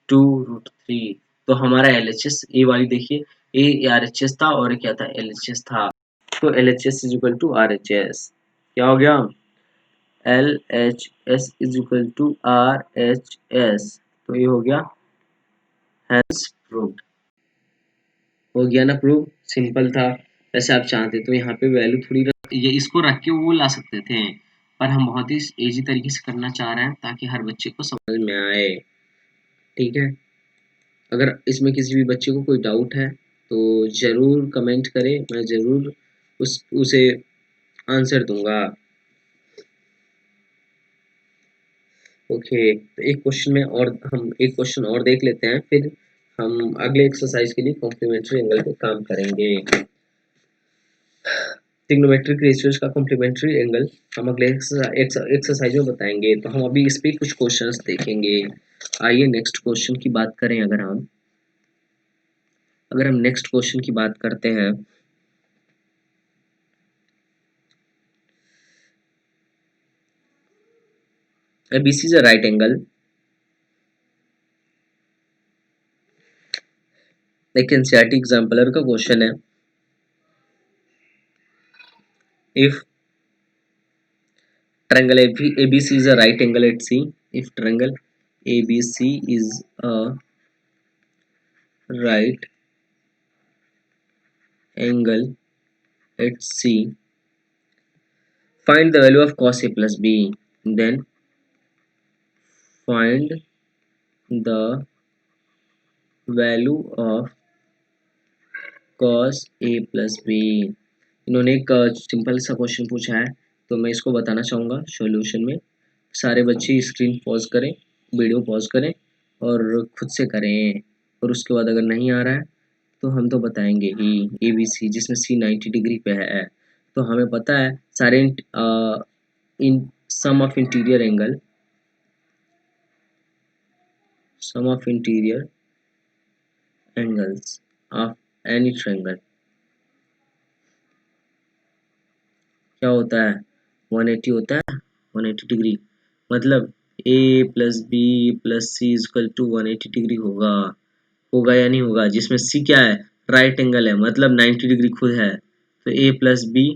2√3। तो हमारा LHS ए वाली देखिए, ए RHS था और क्या था? LHS था। तो LHS is equal to RHS। क्या हो गया? LHS is equal to RHS। तो ये हो गया हैंस प्रूव्ड। हो गया ना प्रूव? सिंपल था। वैसे आप चाहते तो यहाँ पे वैल्यू थोड़ी ये इसको रख के वो ला सकते थे, पर हम बहुत ही इजी तरीके से करना चाह रहे हैं ताकि हर बच्चे को समझ में आए। ठीक है, अगर इसमें किसी भी बच्चे को कोई डाउट है तो ज़रूर कमेंट करें, मैं ज़रूर उसे आंसर दूंगा। ओके, तो एक क्वेश्चन में और हम एक क्वेश्चन और देख लेते हैं, फिर हम अगले एक्सरसाइज के लिए कॉम्प्लीमेंट्री एंगल पे काम करेंगे। ट्रिग्नोमेट्रिक रेशियोज का कॉम्प्लीमेंट्री एंगल हम अगले एक्सरसाइज में बताएंगे। तो हम अभी इस पे कुछ क्वेश्चंस देखेंगे। आइए नेक्स्ट क्वेश्चन की बात करें। अगर हम नेक्स्ट क्वेश्चन की बात करते हैं, ABC is a right angle, एक एनसीईआरटी एग्जाम्पलर का क्वेश्चन है। If triangle ABC is a right angle at C, if triangle ABC is a right angle at C, find the value of cos A plus B. Then find the value of cos A plus B. इन्होंने एक सिंपल सा क्वेश्चन पूछा है, तो मैं इसको बताना चाहूँगा सॉल्यूशन में। सारे बच्चे स्क्रीन पॉज करें, वीडियो पॉज करें और खुद से करें, और उसके बाद अगर नहीं आ रहा है तो हम तो बताएंगे ही। ABC जिसमें C 90 डिग्री पे है, तो हमें पता है सारे इन sum of interior angle, sum of interior angles of any triangle क्या होता है, 180 होता है, 180 डिग्री। मतलब A plus b plus c is equal to 180 degree होगा, होगा या नहीं होगा, जिसमें C क्या है, राइट एंगल है, मतलब 90 डिग्री खुद है, तो A plus b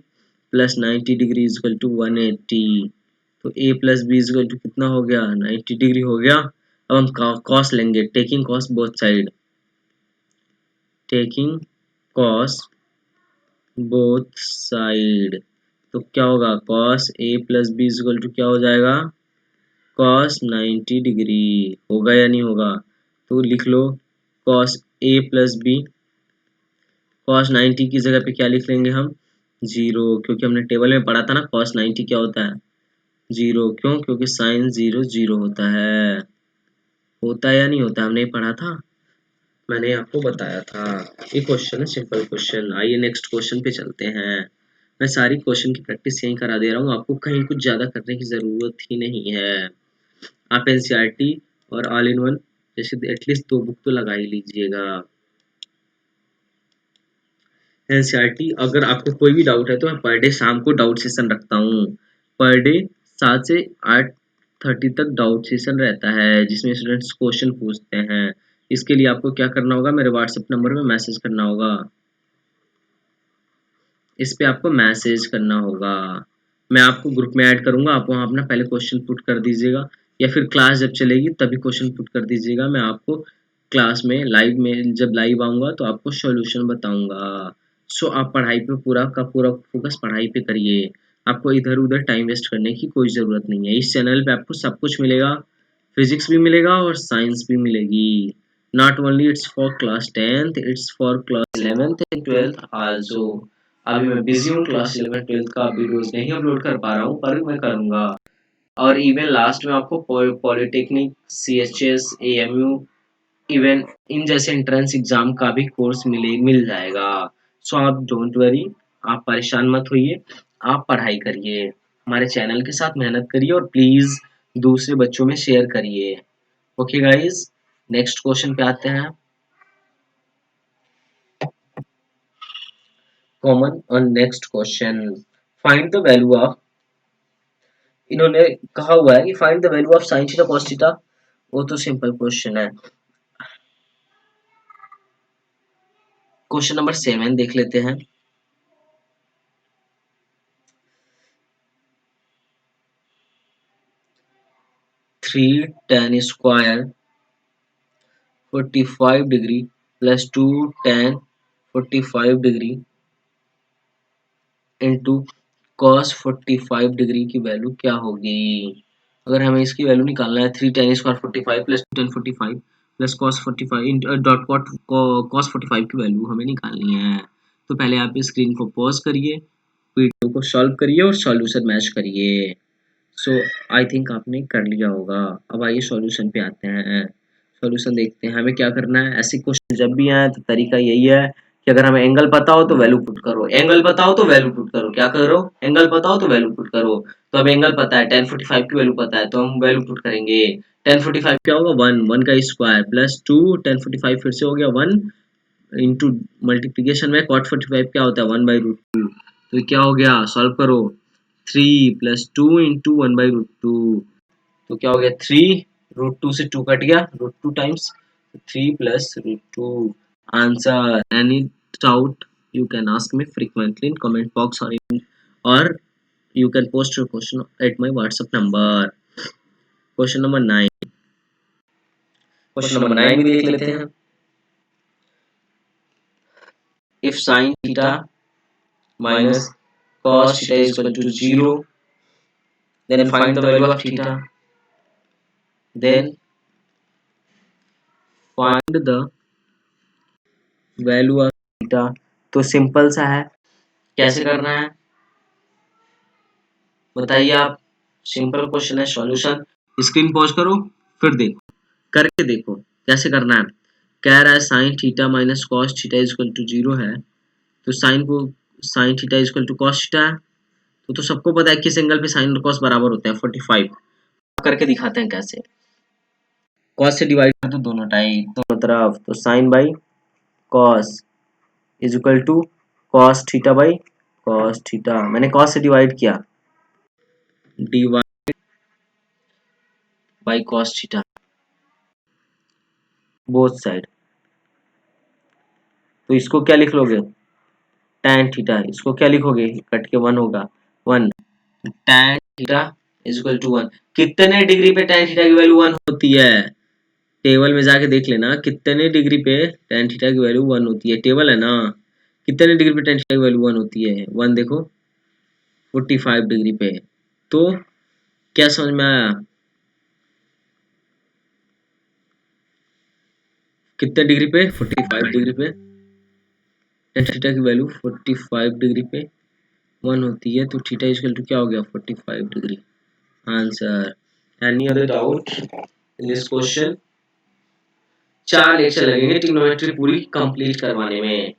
plus 90 degree is equal to 180। तो A plus b is equal to कितना हो गया, 90 डिग्री हो गया। अब हम कॉस लेंगे, taking cos both side, taking cos both side, तो क्या होगा, cos a plus b equal to क्या हो जाएगा, कॉस 90 डिग्री। होगा या नहीं होगा, तो लिख लो cos a plus B, cos 90 की जगह पे क्या लिख लेंगे हम, 0, क्योंकि हमने टेबल में पढ़ा था ना कॉस 90 क्या होता है, 0। क्यों, क्योंकि साइन 0 0 होता है। होता है या नहीं होता, हमने पढ़ा था, मैंने आपको बताया था। ये क्वेश्चन है, सिंपल क्वेश्चन। आइए नेक्स्ट क्वेश्चन पे चलते हैं। मैं सारी क्वेश्चन की प्रैक्टिस यहीं करा दे रहा हूँ, आपको कहीं कुछ ज़्यादा करने की ज़रूरत ही नहीं है। आप एनसीईआरटी और ऑल इन वन जैसे एटलीस्ट 2 बुक तो लगा ही लीजिएगा। एनसीईआरटी अगर आपको कोई भी डाउट है तो मैं पर डे शाम को डाउट सेशन रखता हूँ। पर डे 7 से 8:30 तक डाउट सेशन रहता है, जिसमें स्टूडेंट्स क्वेश्चन पूछते हैं। इसके लिए आपको क्या करना होगा, मेरे व्हाट्सएप नंबर पे मैसेज करना होगा, इस पे आपको मैसेज करना होगा। मैं आपको ग्रुप में ऐड करूंगा, आप वहाँ अपना पहले क्वेश्चन पुट कर दीजिएगा, या फिर क्लास जब चलेगी तभी क्वेश्चन पुट कर दीजिएगा। मैं आपको क्लास में लाइव में जब लाइव आऊँगा तो आपको सॉल्यूशन बताऊंगा। सो आप पढ़ाई पे पूरा का पूरा फोकस पढ़ाई पे करिए, आपको इधर-उधर टाइम वेस्ट करने की कोई ज़रूरत नहीं है। इस चैनल पे आपको सब कुछ मिलेगा, फिजिक्स भी मिलेगा और साइंस भी मिलेगी। Not only it's for class 10th, it's for class 11th and 12th also. अभी मैं बिजी हूँ, क्लास 11 12 का वीडियोस नहीं अपलोड कर पा रहा हूँ, पर मैं करूँगा। और इवन लास्ट में आपको polytechnic, CHS, AMU, even in जैसे एंट्रेंस एग्जाम का भी कोर्स मिल जाएगा। सो आप डोंट वरी, आप परेशान मत होइए, आप पढ़ाई करिए, हमारे चैनल के साथ मेहनत करिए और प्लीज दूसरे बच्चों में शेयर करिए। ओके गाइज, नेक्स्ट क्वेश्चन पे आते हैं। Common on next question, find the value of, इन्होंने कहा हुआ है कि find the value of sine theta cos theta, वो तो सिंपल क्वेश्चन है। क्वेश्चन नंबर 7 देख लेते हैं। Three ten square 45 degree plus 2 ten 45 degree into cos 45 degree की वैल्यू क्या होगी। अगर हमें इसकी वैल्यू निकालना है, 3 ten square 45 plus 10 45 plus cos 45 dot cos 45 की वैल्यू हमें निकालनी है। तो पहले आप इस स्क्रीन को पॉज करिए, वीडियो को सॉल्व करिए और सॉल्यूशन मैच करिए। सो आई थिंक आपने कर लिया होगा। अब आइए सॉल्यूशन पे आते हैं, सॉल्यूशन देखते हैं। हमें क्या करना है, ऐसे क्वेश्चन जब भी आए तो तरीका यही है कि अगर हमें एंगल पता हो तो वैल्यू पुट करो, एंगल पता हो तो वैल्यू पुट करो, क्या करो, एंगल पता हो तो वैल्यू पुट करो। तो अब एंगल पता है, 1045 की वैल्यू पता है, तो हम वैल्यू पुट करेंगे। 1045 क्या होगा, 1 1 का स्क्वायर प्लस 2 1045 फिर से हो गया 1 इंटू मल्टीप्लीकेशन में cot 45 क्या होता है, 1/√2। तो क्या हो गया, सॉल्व करो, 3 प्लस 2 इंटू 1/√2, तो क्या हो गया 3, √2 से 2 कट गया, √2 times 3 plus √2। Answer, any doubt you can ask me frequently in comment box or you can post your question at my WhatsApp number. Question number 9. Question number 9 भी देख लेते हैं। If sign theta minus cos theta is equal to 0, then find the value of theta, then find the value of theta। तो सिंपल सा है, कैसे करना है बताइए आप। सिंपल क्वेश्चन है, सॉल्यूशन स्क्रीन पॉज करो फिर देखो, करके देखो कैसे करना है। कह रहा है sine theta minus cos theta is equal to 0 है, तो sine theta is equal to cos theta है। तो सबको पता है किस एंगल पे साइन और कॉस बराबर होते हैं, 45। करके दिखाते हैं कैसे। कॉस से डिवाइड कर दो दोनों तरफ, तो sine by cos is equal to cos theta by cos theta. मैंने कॉस से डिवाइड किया, divide by cos theta both side. तो इसको क्या लिख लोगे, tan थीटा। इसको क्या लिखोगे, कट के 1 होगा, 1 tan theta is equal to 1। कितने डिग्री पे tan थीटा की वैल्यू 1 होती है, टेबल में जाके देख लेना कितने डिग्री पे tan थीटा की वैल्यू 1 होती है। टेबल है ना, कितने डिग्री पे tan थीटा की वैल्यू 1 होती है, 1 देखो 45 डिग्री पे। तो क्या समझ में आया, कितने डिग्री पे, 45 डिग्री पे tan थीटा की वैल्यू 45 डिग्री पे 1 होती है। तो थीटा इक्वल टू क्या हो गया, 45 degree. Answer. Any other doubt in this question. 4 lecture लगेंगे ट्रिग्नोमेट्री पूरी कंप्लीट करवाने में।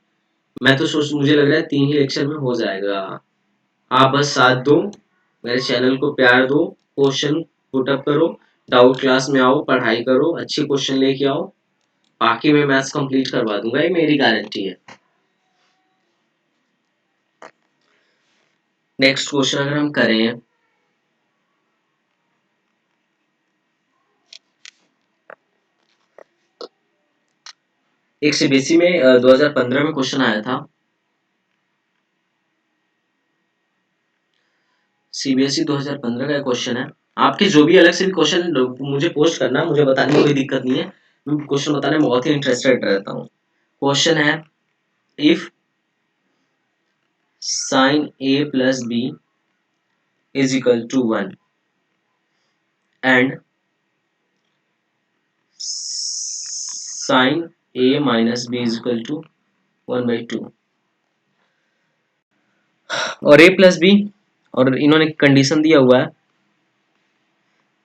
मैं तो सोच, मुझे लग रहा है 3 ही लेक्चर में हो जाएगा। आप बस साथ दो, मेरे चैनल को प्यार दो, क्वेश्चन पुटअप करो, डाउट क्लास में आओ, पढ़ाई करो, अच्छे क्वेश्चन लेके आओ, बाकी मैं मैथ्स कंप्लीट करवा दूंगा, ये मेरी गारंटी है। नेक्स्ट क्वेश्चन अगर हम करें, एक सीबीएसई में 2015 में क्वेश्चन आया था। सीबीएसई 2015 का क्वेश्चन है। आपके जो भी अलग से भी क्वेश्चन मुझे पोस्ट करना, मुझे बताने में कोई दिक्कत नहीं है, मैं क्वेश्चन बताने में बहुत ही इंटरेस्टेड रहता हूँ। क्वेश्चन है, if sine a plus b is equal to 1 and sine a minus b is equal to 1/2, और ए प्लस बी, और इन्होंने कंडीशन दिया हुआ है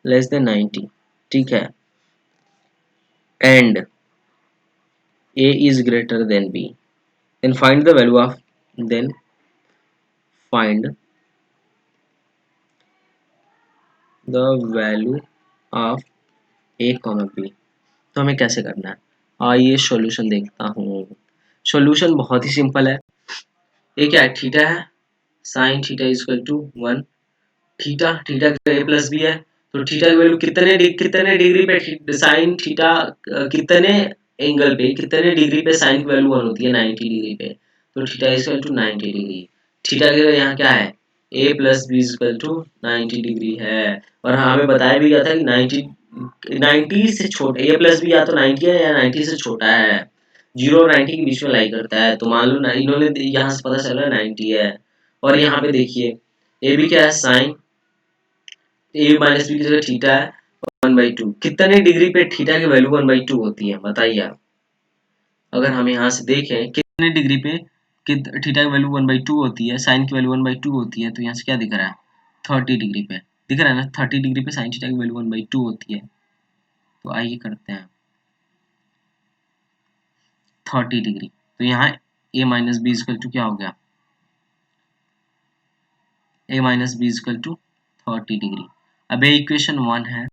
लेस देन 90, ठीक है, and a is greater than b, then find the value of, then find the value of a comma b। तो हमें कैसे करना है, आइए सॉल्यूशन देखता हूँ। सॉल्यूशन बहुत ही सिंपल है। ये क्या है, थीटा है, sine theta is equal to 1, theta theta a plus b है, तो थीटा की वैल्यू कितने डिग्री पे साइन थीटा, कितने एंगल पे, कितने डिग्री पे साइन की वैल्यू 1 होती है, 90 डिग्री पे। तो theta is equal to 90 degree. Theta की जगह यहाँ क्या है, a plus b is equal to 90 degree है। और हमें बताया भी गया था कि 90 से छोटा, a प्लस बी या तो 90 है या 90 से छोटा है, 0 और 90 के बीच में लाई करता है। तो मान लो इन्होंने यहाँ से पता चला 90 है, और यहाँ पे देखिए ए भी क्या है, साइन ए माइनस बी की जगह थीटा है, 1/2। कितने डिग्री पे थीटा की वैल्यू 1/2 होती है बताइए आप। अगर हम यहाँ से देखें कितने डिग्री पे थीटा की वैल्यू 1/2 होती है, साइन की वैल्यू 1/2 होती है, तो यहाँ से क्या दिख रहा है, 30 डिग्री पे दिख रहा है ना, 30 डिग्री पे साइन थीटा की वैल्यू 1/2 होती है। तो आइए करते हैं 30 डिग्री, तो यहाँ a minus b equal to क्या हो गया, a minus b equal to 30 degree. अब ये इक्वेशन 1 है,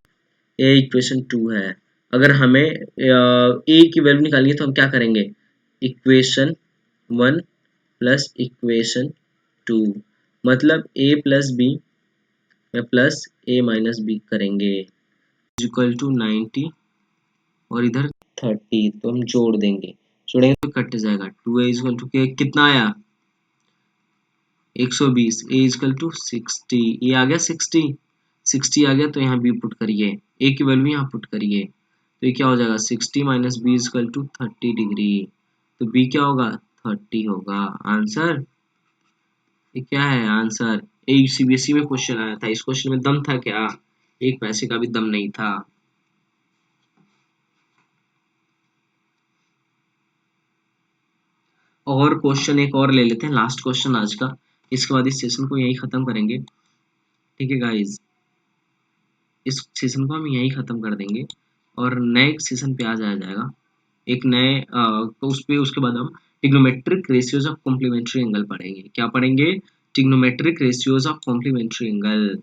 ये इक्वेशन 2 है। अगर हमें a की वैल्यू निकालनी है तो हम क्या करेंगे, इक्वेशन 1 प्लस इक्वेशन 2, मतलब a प्लस बी में प्लस a माइनस बी करेंगे, इक्वल टू 90 और इधर 30, तो हम जोड़ देंगे, जोड़ेंगे तो कट जाएगा। 2a इक्वल टू कितना आया, 120, a इक्वल टू 60, ये आ गया 60 आ गया, तो यहाँ b पुट करिए, a की वैल्यू यहाँ पुट करिए, तो ये क्या हो जाएगा 60 minus b is equal to 30 degree. तो बी क्या होगा 30 होगा। आंसर ये क्या है आंसर। एक सीबीएसई में क्वेश्चन आया था, इस क्वेश्चन में दम था क्या? एक पैसे का भी दम नहीं था। और क्वेश्चन एक और ले लेते हैं, लास्ट क्वेश्चन आज का, इसके बाद इस सेशन को यही खत्म करेंगे। ठीक है गाइज, इस सेशन को हम यही खत्म कर देंगे और नए सेशन पे आ जाया जाएगा एक नए तो उस पे उसके बाद हम trigonometric ratios of complementary angle पढ़ेंगे। क्या पढ़ेंगे? Trigonometric ratios of complementary angle.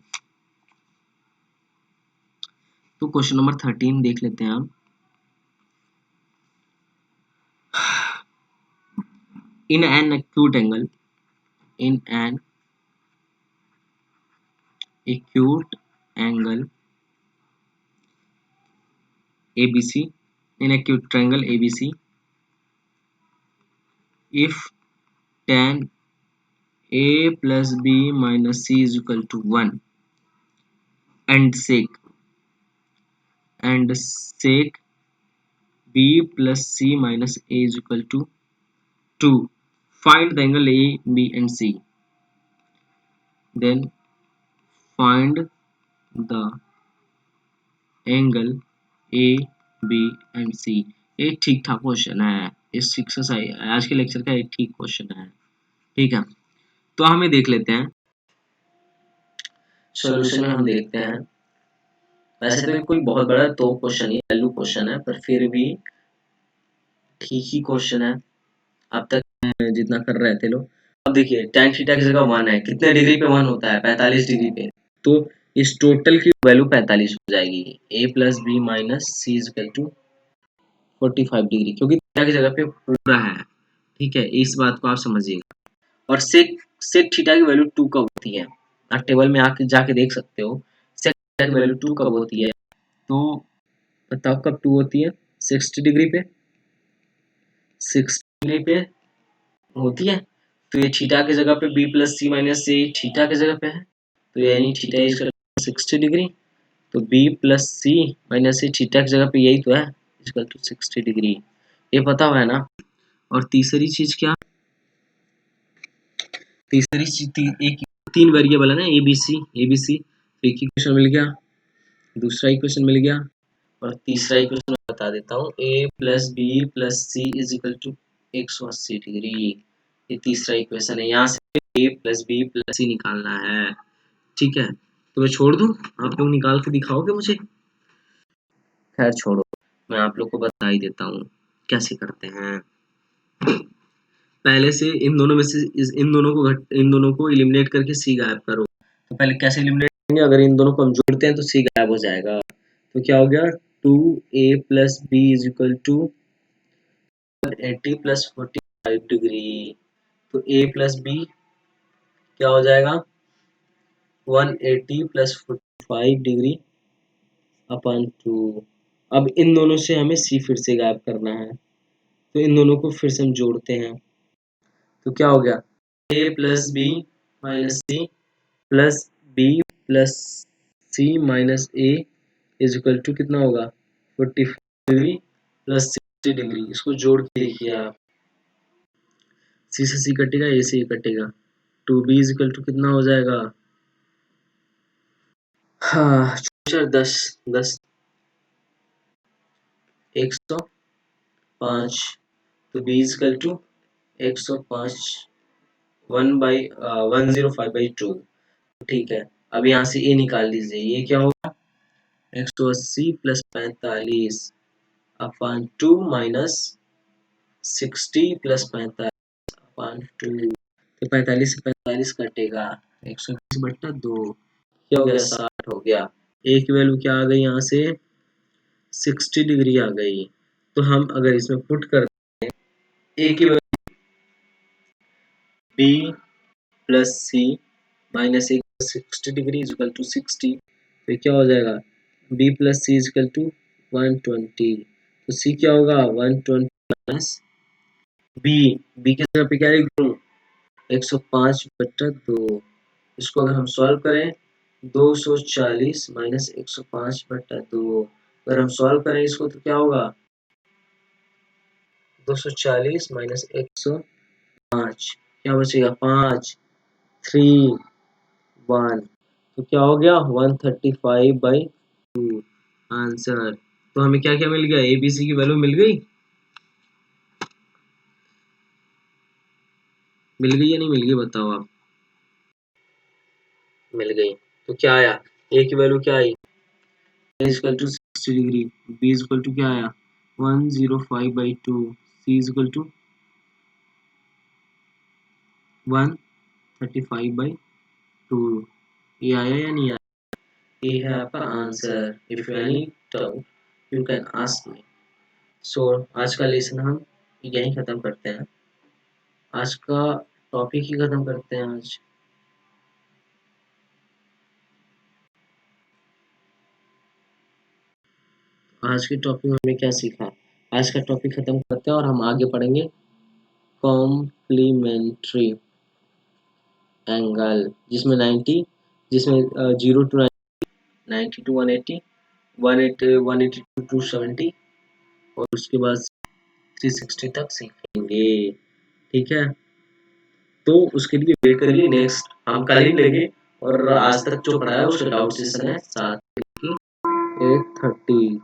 तो क्वेश्चन नंबर 13 देख लेते हैं हम। In an acute angle, in an acute angle ABC, in acute triangle ABC, if tan A plus B minus C is equal to 1 and sec B plus C minus A is equal to 2, find the angle A, B and C. Then find the angle A, B and C. ये ठीक ठाक क्वेश्चन है, इस एक्सरसाइज आज के लेक्चर का एक ठीक क्वेश्चन है। ठीक है, तो हमें देख लेते हैं सॉल्यूशन में। हम देखते हैं, वैसे तो कोई बहुत बड़ा तो क्वेश्चन ही वैल्यू क्वेश्चन है, पर फिर भी ठीक ही क्वेश्चन है अब तक जितना कर रहे थे लोग। अब देखिए tan थीटा की जगह 1 है, कितने डिग्री पे 1 होता है 45 डिग्री पे, तो इस टोटल की वैल्यू 45 हो जाएगी। a plus b minus c is equal to 45 degree, क्योंकि थीटा की जगह पे पूरा है। ठीक है, इस बात को आप समझिएगा। और सेक थीटा की वैल्यू 2 कब होती है? आप टेबल में आके जाके देख सकते हो सेक थीटा की वैल्यू 2 कब होती है। तो बताओ कब 2 होती है? 60 डिग्री पे, 60 डिग्री पे होती है। तो ये थीटा की जगह पे b plus c minus C theta की जगह पे है, तो यानी थीटा इज 60 डिग्री। तो b plus c minus C theta की जगह पे यही तो है, इक्वल टू 60 डिग्री। ये पता हुआ है ना। और तीसरी चीज क्या? तीसरी चीज एक 3 वेरिएबल है ना एबीसी, तो एक इक्वेशन मिल गया, दूसरा इक्वेशन मिल गया, और तीसरा इक्वेशन मैं बता देता हूँ a plus b plus c is equal to 180 degree. ये तीसरा इक्वेशन है, यहाँ से a plus b plus c निकालना है। ठीक है, तो मैं छोड़ दूँ, आप लोग निकाल के दिखाओगे मुझे? खैर छोड़ो, मैं आप लोग को बता ही देता हूँ कैसे करते हैं। पहले से इन दोनों में से इन दोनों को एलिमिनेट करके सी गायब करो। तो पहले कैसे एलिमिनेट करेंगे? अगर इन दोनों को हम जोड़ते हैं तो सी गायब हो जाएगा। तो क्या हो गया 2a plus b is equal to 180 plus 45 degree. तो a प्लस बी क्या हो जाएगा 180 प्लस 45 डिग्री अपॉन 2। अब इन दोनों से हमें c फिर से गायब करना है, तो इन दोनों को फिर से हम जोड़ते हैं। तो क्या हो गया a plus b minus c plus b plus c minus a is equal to कितना होगा 45 डिग्री प्लस 60 डिग्री। इसको जोड़ के देखिए आप, सी से सी कटेगा, ए से ए कटेगा, 2b इज इक्वल टू कितना हो जाएगा, हाँ 10 10 105। तो b इज इक्वल टू 105 1/105/2। ठीक है, अब यहाँ से a निकाल लीजिए, ये क्या होगा 180 plus 45 upon 2 minus 60 plus 45 upon 2। तो 45 से 45 कटेगा, 120/2 क्या हो गया 60 हो गया। ए की वैल्यू क्या आ गई यहाँ से 60 डिग्री आ गई। तो हम अगर इसमें पुट कर ए की value b plus c minus a 60 degree is equal to 60, तो क्या हो जाएगा b plus c is equal to 120। तो c क्या होगा 120 माइनस b की जगह पे क्या लिख दूँ 105/2। इसको अगर हम सॉल्व करें 240 माइनस 105/2, अगर हम सॉल्व करें इसको तो क्या होगा, 240 माइनस 105, क्या बचेगा 5, 3, 1, तो क्या हो गया 135/2 आंसर। तो हमें क्या क्या मिल गया, ए बी सी की वैल्यू मिल गई या नहीं मिल गई बताओ आप। मिल गई। तो क्या आया, ए की वैल्यू क्या आई, a equal to 60 degree, b equal to क्या आया 105/2, c इक्वल टू 135/2। ये आया या नहीं आया, ये है आपका answer. If you any doubt you can ask me. So आज का लेसन हम यहीं खत्म करते हैं, आज का टॉपिक ही खत्म करते हैं आज के टॉपिक में हमने क्या सीखा, आज का टॉपिक खत्म करते हैं और हम आगे पढ़ेंगे कॉम्प्लीमेंट्री एंगल, जिसमें 90, जिसमें 0 टू 90 टू 180, 180 टू 270 और उसके बाद 360 तक सीखेंगे। ठीक है, तो उसके लिए वेट करिए, नेक्स्ट हम कल ही लेंगे। और आज तक जो पढ़ा है उसका डाउट सेशन है 7 की 8:30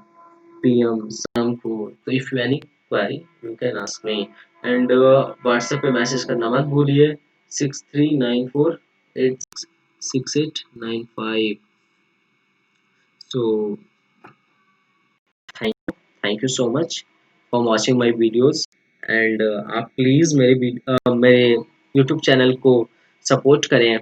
PM शाम को। तो if you any query you can ask me and WhatsApp पे मैसेज करना मत भूलिए 6394866895। So thank you so much for watching my videos and आप प्लीज़ मेरे यूट्यूब चैनल को सपोर्ट करें,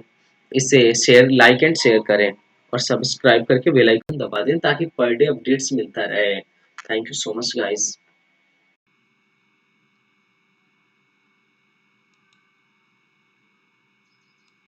इसे शेयर लाइक एंड शेयर करें और सब्सक्राइब करके बेल आइकन दबा दें ताकि पर डे अपडेट्स मिलता रहे। Thank you so much guys.